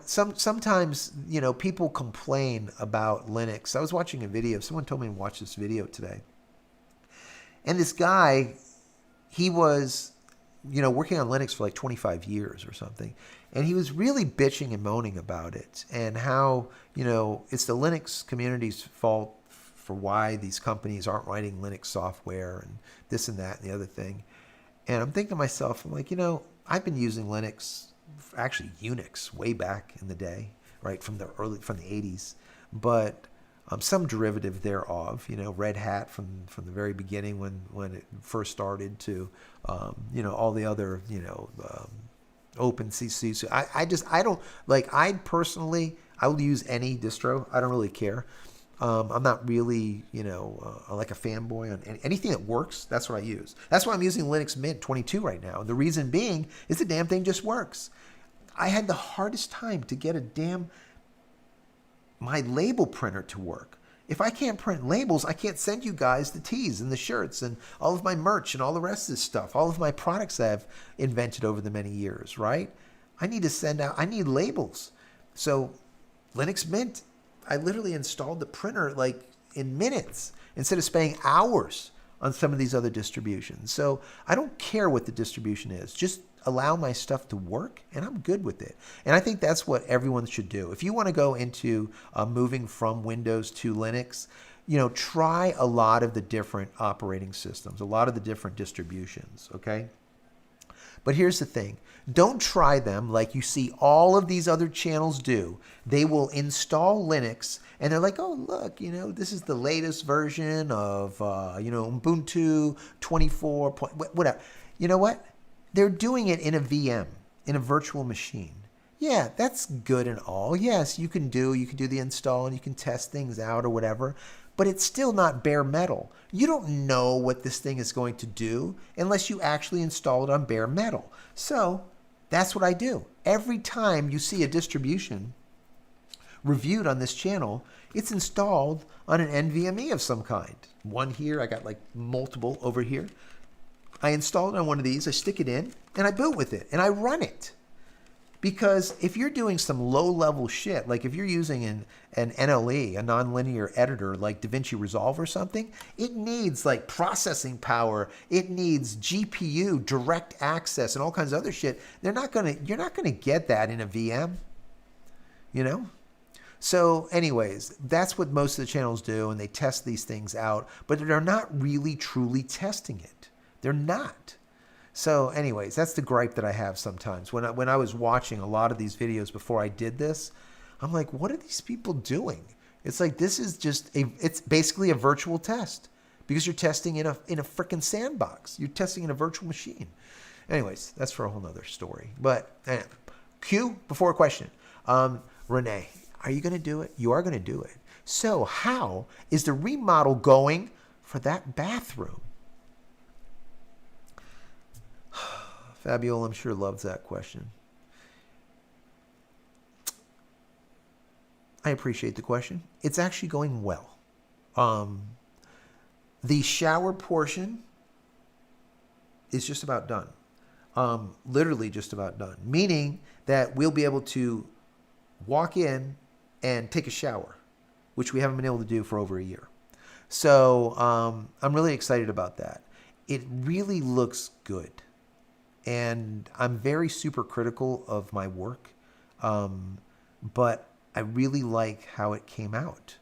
S1: sometimes, people complain about Linux. I was watching a video. Someone told me to watch this video today. And this guy, he was, working on Linux for like 25 years or something. And he was really bitching and moaning about it, and how, it's the Linux community's fault for why these companies aren't writing Linux software and this and that and the other thing. And I'm thinking to myself, I'm like, I've been using Linux, actually Unix, way back in the day, right, from the 80s, but some derivative thereof, Red Hat from the very beginning when it first started to, all the other, OpenCC. So I don't, like, I will use any distro. I don't really care. I'm not really, like a fanboy on anything that works. That's what I use. That's why I'm using Linux Mint 22 right now. And the reason being is the damn thing just works. I had the hardest time to get my label printer to work. If I can't print labels, I can't send you guys the tees and the shirts and all of my merch and all the rest of this stuff, all of my products I've invented over the many years, right? I need labels. So Linux Mint, I literally installed the printer like in minutes instead of spending hours on some of these other distributions. So I don't care what the distribution is. Just allow my stuff to work, and I'm good with it. And I think that's what everyone should do. If you want to go into moving from Windows to Linux, try a lot of the different operating systems, a lot of the different distributions, okay? But here's the thing. Don't try them like you see all of these other channels do. They will install Linux, and they're like, oh, look, this is the latest version of, Ubuntu 24, whatever. You know what? They're doing it in a VM, in a virtual machine. Yeah, that's good and all. Yes, you can do the install and you can test things out or whatever, but it's still not bare metal. You don't know what this thing is going to do unless you actually install it on bare metal. So that's what I do. Every time you see a distribution reviewed on this channel, it's installed on an NVMe of some kind. One here, I got like multiple over here. I install it on one of these, I stick it in, and I boot with it, and I run it. Because if you're doing some low-level shit, like if you're using an NLE, a nonlinear editor like DaVinci Resolve or something, it needs like processing power. It needs GPU, direct access, and all kinds of other shit. You're not gonna get that in a VM, you know? So anyways, that's what most of the channels do, and they test these things out, but they're not really truly testing it. They're not. So anyways, that's the gripe that I have sometimes. When I was watching a lot of these videos before I did this, I'm like, what are these people doing? It's like, this is just it's basically a virtual test because you're testing in a freaking sandbox. You're testing in a virtual machine. Anyways, that's for a whole nother story. But Q, before a question. Renee, are you going to do it? You are going to do it. So how is the remodel going for that bathroom? Fabiola, I'm sure, loves that question. I appreciate the question. It's actually going well. The shower portion is just about done. Literally just about done. Meaning that we'll be able to walk in and take a shower, which we haven't been able to do for over a year. So I'm really excited about that. It really looks good. And I'm very super critical of my work, but I really like how it came out,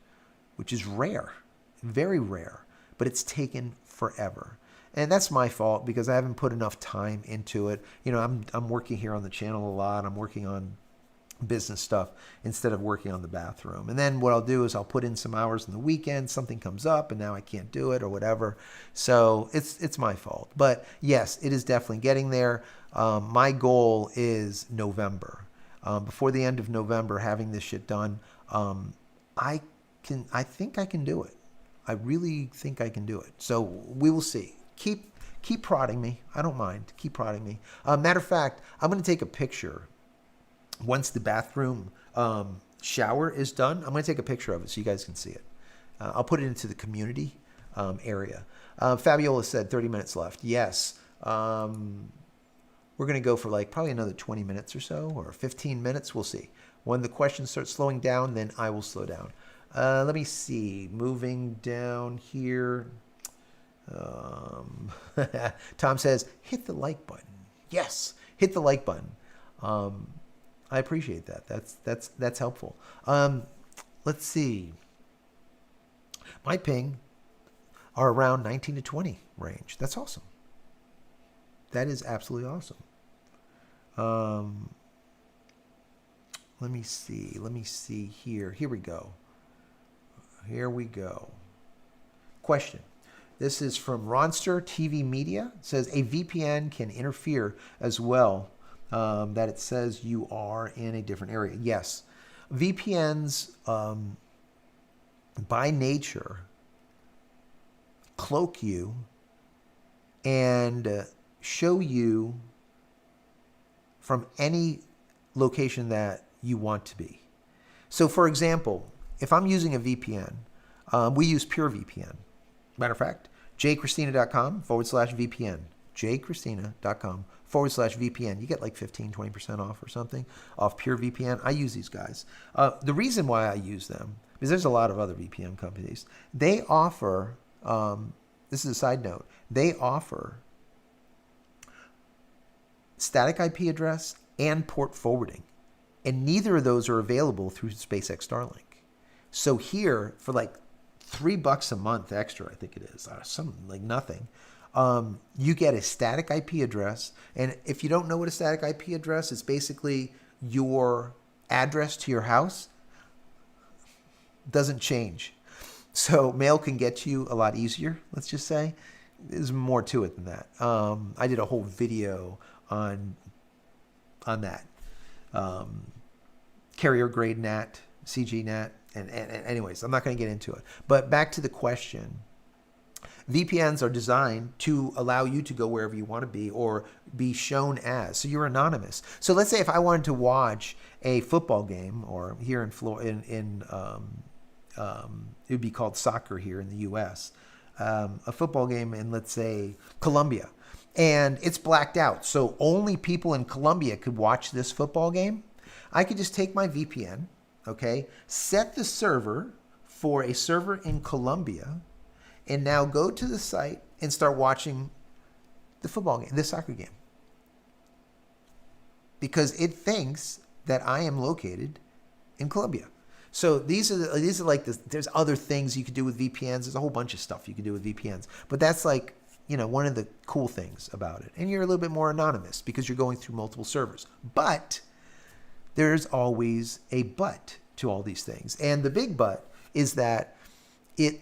S1: which is rare, very rare, but it's taken forever. And that's my fault because I haven't put enough time into it. You know, I'm working here on the channel a lot. I'm working on business stuff instead of working on the bathroom. And then what I'll do is I'll put in some hours in the weekend, something comes up and now I can't do it or whatever. So it's my fault. But yes, it is definitely getting there. My goal is November. Before the end of November, having this shit done, I think I can do it. I really think I can do it. So we will see. Keep prodding me. I don't mind. Keep prodding me. Matter of fact, I'm going to take a picture. Once the bathroom shower is done, I'm going to take a picture of it so you guys can see it. I'll put it into the community area. Fabiola said 30 minutes left. Yes. We're going to go for like probably another 20 minutes or so, or 15 minutes. We'll see. When the questions start slowing down, then I will slow down. Let me see. Moving down here. Tom says, hit the like button. Yes, hit the like button. I appreciate that. That's helpful. Let's see. My ping are around 19 to 20 range. That's awesome. That is absolutely awesome. Let me see. Let me see here. Here we go. Here we go. Question. This is from Ronster TV Media. It says a VPN can interfere as well. That it says you are in a different area. Yes. VPNs, by nature, cloak you and show you from any location that you want to be. So, for example, if I'm using a VPN, we use PureVPN. Matter of fact, JCristina.com/VPN. JCristina.com/VPN. You get like 15-20% off or something off PureVPN. I use these guys. The reason why I use them is there's a lot of other VPN companies. They offer, this is a side note, they offer static IP address and port forwarding. And neither of those are available through SpaceX Starlink. So here, for like $3 a month extra, I think it is, something like nothing, you get a static IP address. And if you don't know what a static IP address is, basically your address to your house doesn't change. So mail can get to you a lot easier, let's just say. There's more to it than that. I did a whole video on that. Carrier grade NAT, CG NAT, and anyways, I'm not going to get into it. But back to the question. VPNs are designed to allow you to go wherever you want to be or be shown as. So you're anonymous. So let's say if I wanted to watch a football game, or here in Florida, it would be called soccer here in the U.S., a football game in, let's say, Colombia. and it's blacked out. So only people in Colombia could watch this football game. I could just take my VPN, okay, set the server for a server in Colombia, and now go to the site and start watching the football game, the soccer game. Because it thinks that I am located in Colombia. So these are like this. There's other things you could do with VPNs. There's a whole bunch of stuff you can do with VPNs. But that's like, one of the cool things about it. And you're a little bit more anonymous because you're going through multiple servers. But there's always a but to all these things. And the big but is that it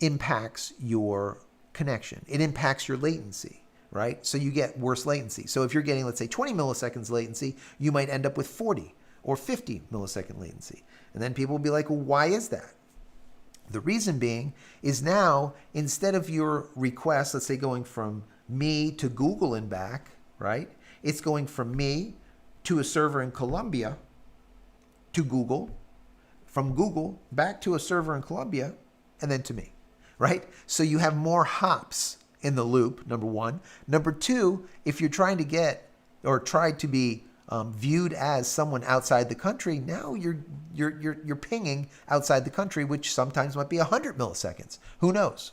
S1: impacts your connection. It impacts your latency, right? So you get worse latency. So if you're getting, let's say, 20 milliseconds latency, you might end up with 40 or 50 millisecond latency. And then people will be like, well, why is that? The reason being is now, instead of your request, let's say going from me to Google and back, right? It's going from me to a server in Colombia to Google, from Google back to a server in Colombia, and then to me, right? So you have more hops in the loop, number one. Number two, if you're trying to get or try to be viewed as someone outside the country, now you're pinging outside the country, which sometimes might be 100 milliseconds. Who knows?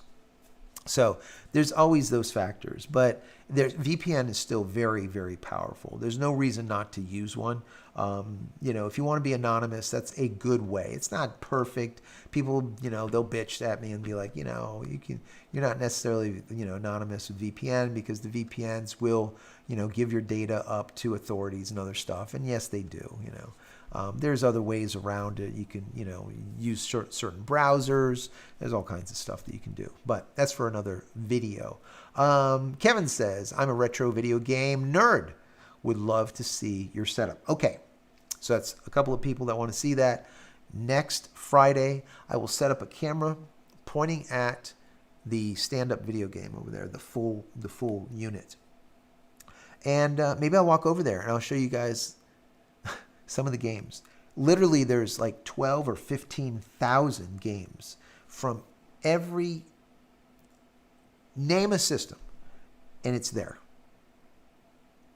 S1: So there's always those factors, but VPN is still very, very powerful. There's no reason not to use one. If you want to be anonymous, that's a good way. It's not perfect. People, they'll bitch at me and be like, you're not necessarily, anonymous with VPN because the VPNs will, give your data up to authorities and other stuff. And yes, they do, There's other ways around it. You can, use certain browsers. There's all kinds of stuff that you can do. But that's for another video. Kevin says, I'm a retro video game nerd. Would love to see your setup. Okay, so that's a couple of people that want to see that. Next Friday, I will set up a camera pointing at the stand-up video game over there, the full unit. And maybe I'll walk over there and I'll show you guys some of the games. Literally, there's like 12 or 15,000 games from every name a system, and it's there.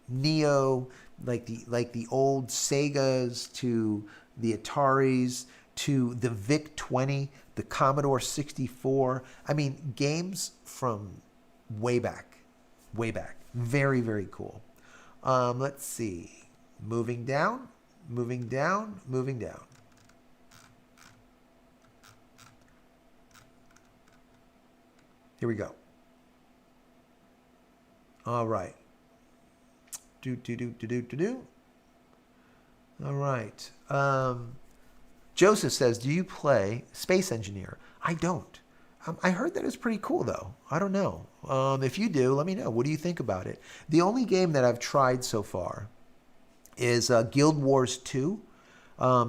S1: Neo, like the old Segas to the Ataris to the VIC-20, the Commodore 64. I mean, games from way back. Very, very cool. Let's see. Moving down. Here we go. All right. All right. Joseph says, do you play Space Engineer? I don't. I heard that it's pretty cool, though. I don't know. If you do, let me know. What do you think about it? The only game that I've tried so far is Guild Wars 2.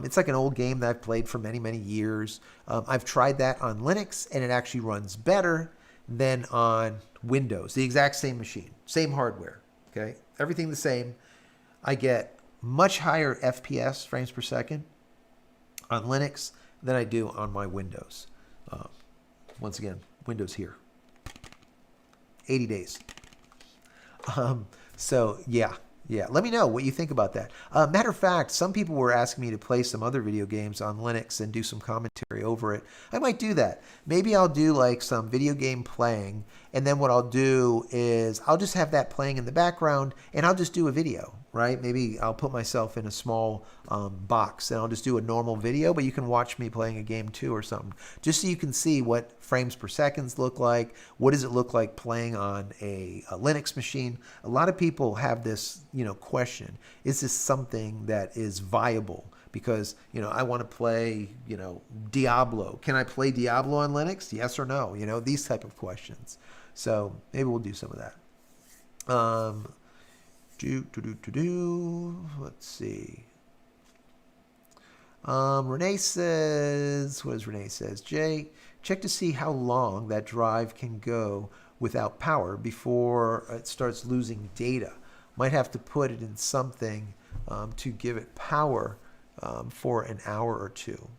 S1: It's like an old game that I've played for many, many years. I've tried that on Linux, and it actually runs better than on Windows. The exact same machine, same hardware. Okay, everything the same. I get much higher FPS, frames per second, on Linux than I do on my Windows. Once again, Windows here. 80 days. So yeah. Let me know what you think about that. Matter of fact, some people were asking me to play some other video games on Linux and do some commentary over it. I might do that. Maybe I'll do like some video game playing, and then what I'll do is I'll just have that playing in the background, and I'll just do a video, right? Maybe I'll put myself in a small box, and I'll just do a normal video, but you can watch me playing a game too or something, just so you can see what frames per seconds look like. What does it look like playing on a Linux machine? A lot of people have this, question. Is this something that is viable? Because, I want to play, Diablo. Can I play Diablo on Linux? Yes or no? These type of questions. So maybe we'll do some of that. Let's see. Renee says, what does Renee says? Jay, check to see how long that drive can go without power before it starts losing data. Might have to put it in something to give it power for an hour or two.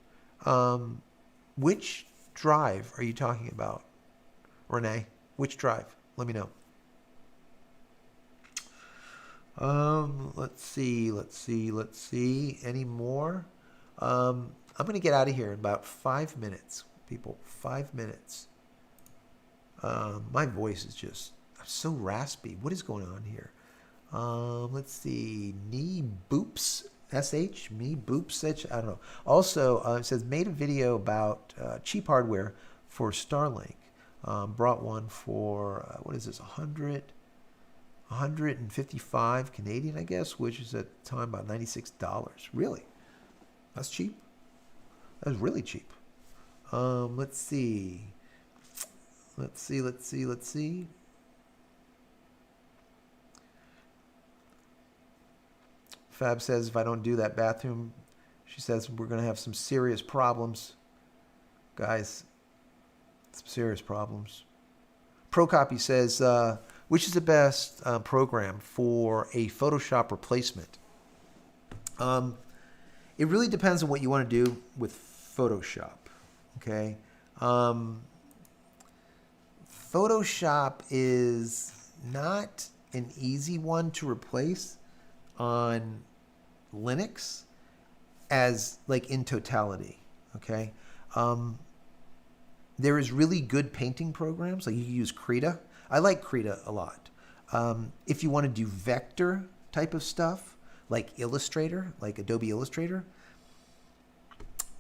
S1: Which drive are you talking about, Renee? Which drive? Let me know. Let's see. Any more? I'm gonna get out of here in about 5 minutes, people. 5 minutes. My voice is just, I'm so raspy. What is going on here? Let's see. Knee boops. SH, me boops. I don't know. Also, it says made a video about cheap hardware for Starlink. Brought one for what is this? 155 Canadian, I guess, which is at the time about $96. Really? That's cheap. That's really cheap. Let's see. Let's see. Fab says if I don't do that bathroom, she says we're going to have some serious problems. Guys, some serious problems. Procopy says, which is the best program for a Photoshop replacement? It really depends on what you want to do with Photoshop. Okay. Photoshop is not an easy one to replace on Linux as like in totality. Okay. There is really good painting programs. Like you can use Krita. I like Krita a lot. If you want to do vector type of stuff, like Illustrator, like Adobe Illustrator,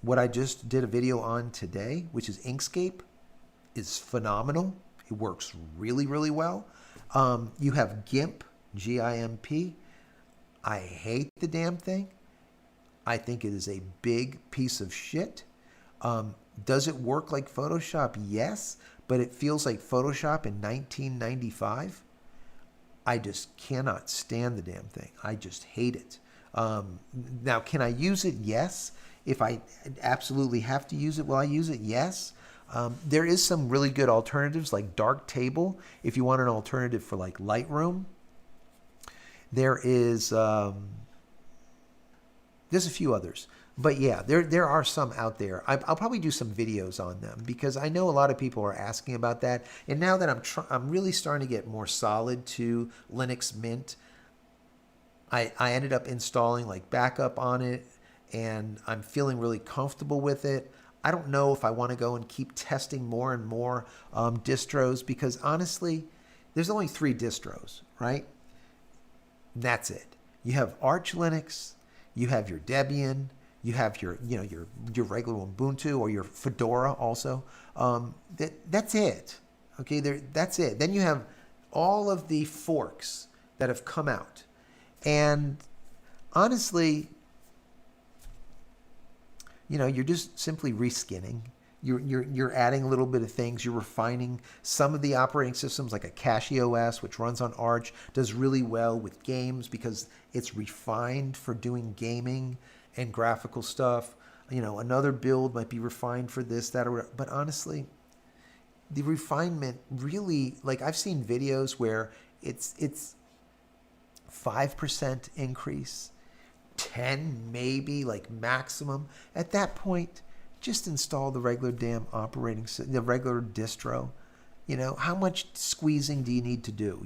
S1: what I just did a video on today, which is Inkscape, is phenomenal. It works really, really well. You have GIMP, G-I-M-P. I hate the damn thing. I think it is a big piece of shit. Does it work like Photoshop? Yes, but it feels like Photoshop in 1995. I just cannot stand the damn thing. I just hate it. Now, can I use it? Yes. If I absolutely have to use it, will I use it? Yes. There is some really good alternatives like Darktable. If you want an alternative for like Lightroom, there is there's a few others. But yeah, there are some out there. I'll probably do some videos on them because I know a lot of people are asking about that. And now that I'm really starting to get more solid to Linux Mint, I ended up installing like backup on it, and I'm feeling really comfortable with it. I don't know if I want to go and keep testing more and more distros because honestly, there's only 3 distros, right? That's it. You have Arch Linux, you have your Debian, you have your regular Ubuntu or your Fedora also. That's it. Okay, that's it. Then you have all of the forks that have come out, and honestly, you're just simply reskinning. You're adding a little bit of things. You're refining some of the operating systems, like a CachyOS, which runs on Arch, does really well with games because it's refined for doing gaming and graphical stuff. Another build might be refined for this, that, or but honestly, the refinement really, like I've seen videos where it's 5% increase, 10 maybe, like maximum. At that point, just install the regular damn the regular distro. How much squeezing do you need to do?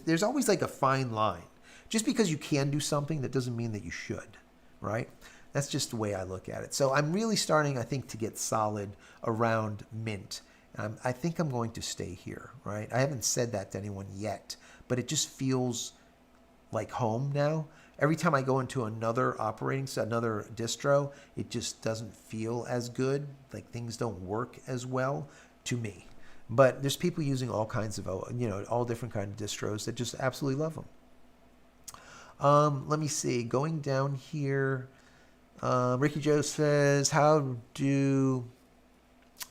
S1: There's always like a fine line. Just because you can do something, that doesn't mean that you should, right? That's just the way I look at it. So I'm really starting, I think, to get solid around Mint. I think I'm going to stay here, right? I haven't said that to anyone yet, but it just feels like home now. Every time I go into another distro, it just doesn't feel as good. Like things don't work as well to me. But there's people using all kinds of, all different kinds of distros that just absolutely love them. Let me see. Going down here, Ricky Joe says, how do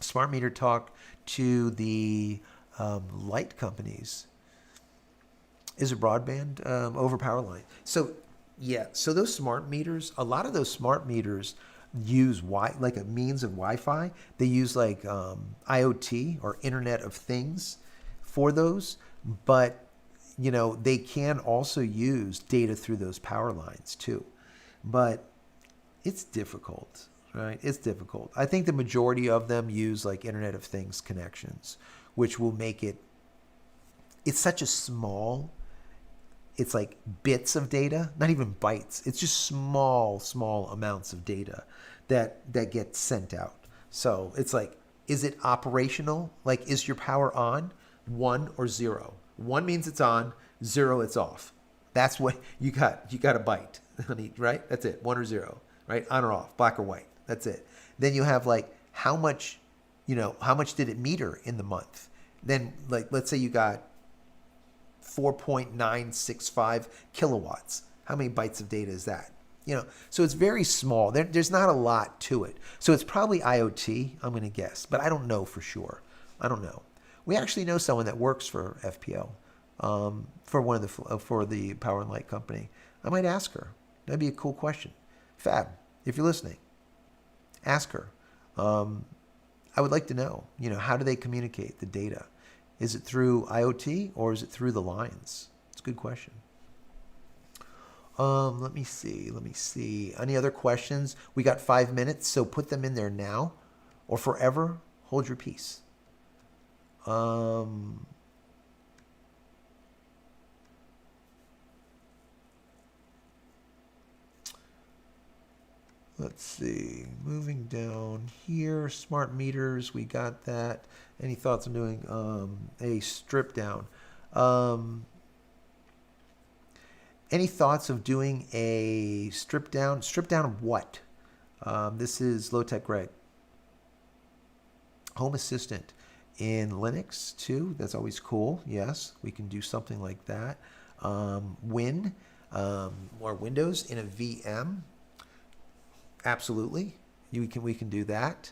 S1: smart meter talk to the light companies? Is it broadband over power line? So those smart meters, a lot of those smart meters use like a means of Wi-Fi. They use like IoT or Internet of Things for those, but they can also use data through those power lines too. But it's difficult, right? It's difficult. I think the majority of them use like Internet of Things connections, which will make it's such a small it's like bits of data, not even bytes. It's just small amounts of data that get sent out. So it's like, is it operational? Like, is your power on? 1 or 0. 1 means it's on, 0 it's off. That's what you got. You got a byte, right? That's it. 1 or 0, right? On or off, black or white. That's it. Then you have like how much, how much did it meter in the month? Then like, let's say you got 4.965 kilowatts. How many bytes of data is that? So it's very small. There's not a lot to it. So it's probably IoT, I'm going to guess, but I don't know for sure. I don't know. We actually know someone that works for FPL, for the Power and Light company. I might ask her. That'd be a cool question. Fab, if you're listening, ask her. I would like to know, how do they communicate the data? Is it through IoT or is it through the lines? It's a good question. Let me see. Any other questions? We got 5 minutes, so put them in there now or forever. Hold your peace. Let's see. Moving down here, smart meters, we got that. Any thoughts on doing a strip down? Any thoughts of doing a strip down? Strip down of what? This is Low Tech Greg. Home Assistant in Linux too. That's always cool. Yes, we can do something like that. Win or Windows in a VM. Absolutely, we can do that.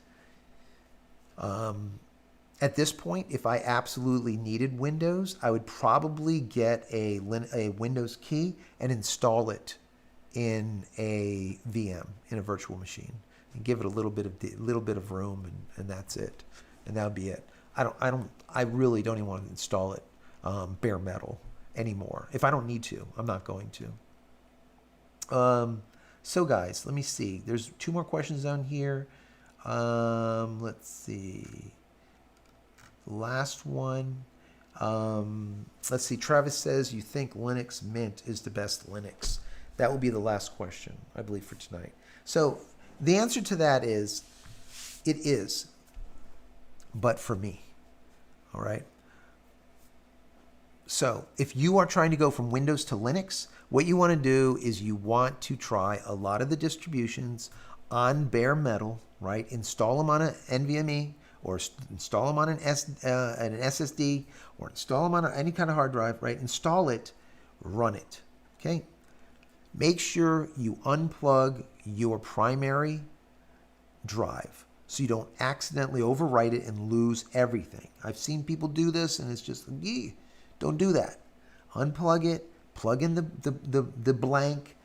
S1: At this point, if I absolutely needed Windows, I would probably get a Windows key and install it in a VM, in a virtual machine, and give it a little bit of room, and that's it, and that would be it. I really don't even want to install it bare metal anymore. If I don't need to, I'm not going to. So guys, let me see. There's 2 more questions down here. Let's see. Last one. Let's see. Travis says, you think Linux Mint is the best Linux? That will be the last question, I believe, for tonight. So the answer to that is, it is, but for me. All right. So if you are trying to go from Windows to Linux, what you want to do is you want to try a lot of the distributions on bare metal, right? Install them on an NVMe, or install them on an SSD, or install them on any kind of hard drive, right? Install it, run it, okay? Make sure you unplug your primary drive so you don't accidentally overwrite it and lose everything. I've seen people do this, and it's just, don't do that. Unplug it, plug in the blank,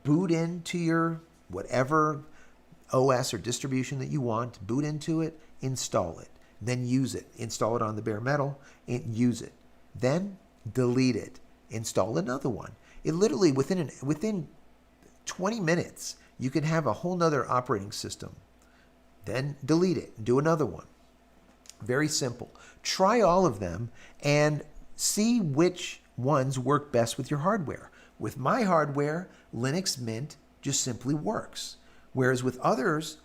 S1: boot into your whatever OS or distribution that you want, boot into it, install it, then use it. Install it on the bare metal, and use it. Then delete it, install another one. It literally, within 20 minutes, you can have a whole nother operating system. Then delete it, do another one. Very simple. Try all of them and see which ones work best with your hardware. With my hardware, Linux Mint just simply works. Whereas with others,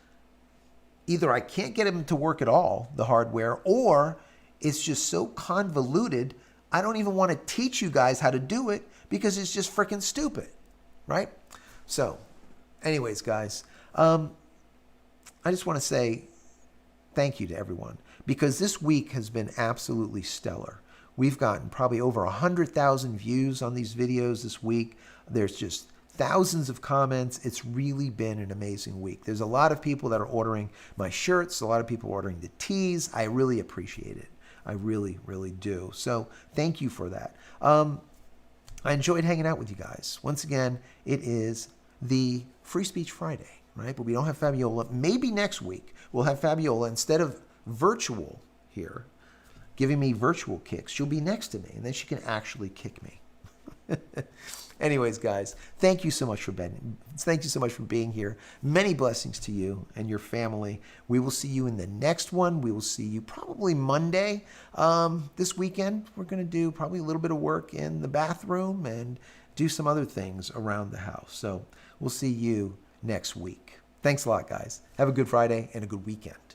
S1: either I can't get them to work at all, the hardware, or it's just so convoluted, I don't even want to teach you guys how to do it because it's just freaking stupid, right? So, anyways, guys, I just want to say thank you to everyone, because this week has been absolutely stellar. We've gotten probably over 100,000 views on these videos this week. There's just thousands of comments. It's really been an amazing week. There's a lot of people that are ordering my shirts, a lot of people ordering the tees. I really appreciate it. I really, really do. So thank you for that. I enjoyed hanging out with you guys. Once again, it is the Free Speech Friday, right? But we don't have Fabiola. Maybe next week we'll have Fabiola instead of virtual here, giving me virtual kicks. She'll be next to me, and then she can actually kick me. Anyways, guys, thank you so much for being here. Many blessings to you and your family. We will see you in the next one. We will see you probably Monday. This weekend, we're going to do probably a little bit of work in the bathroom and do some other things around the house. So we'll see you next week. Thanks a lot, guys. Have a good Friday and a good weekend.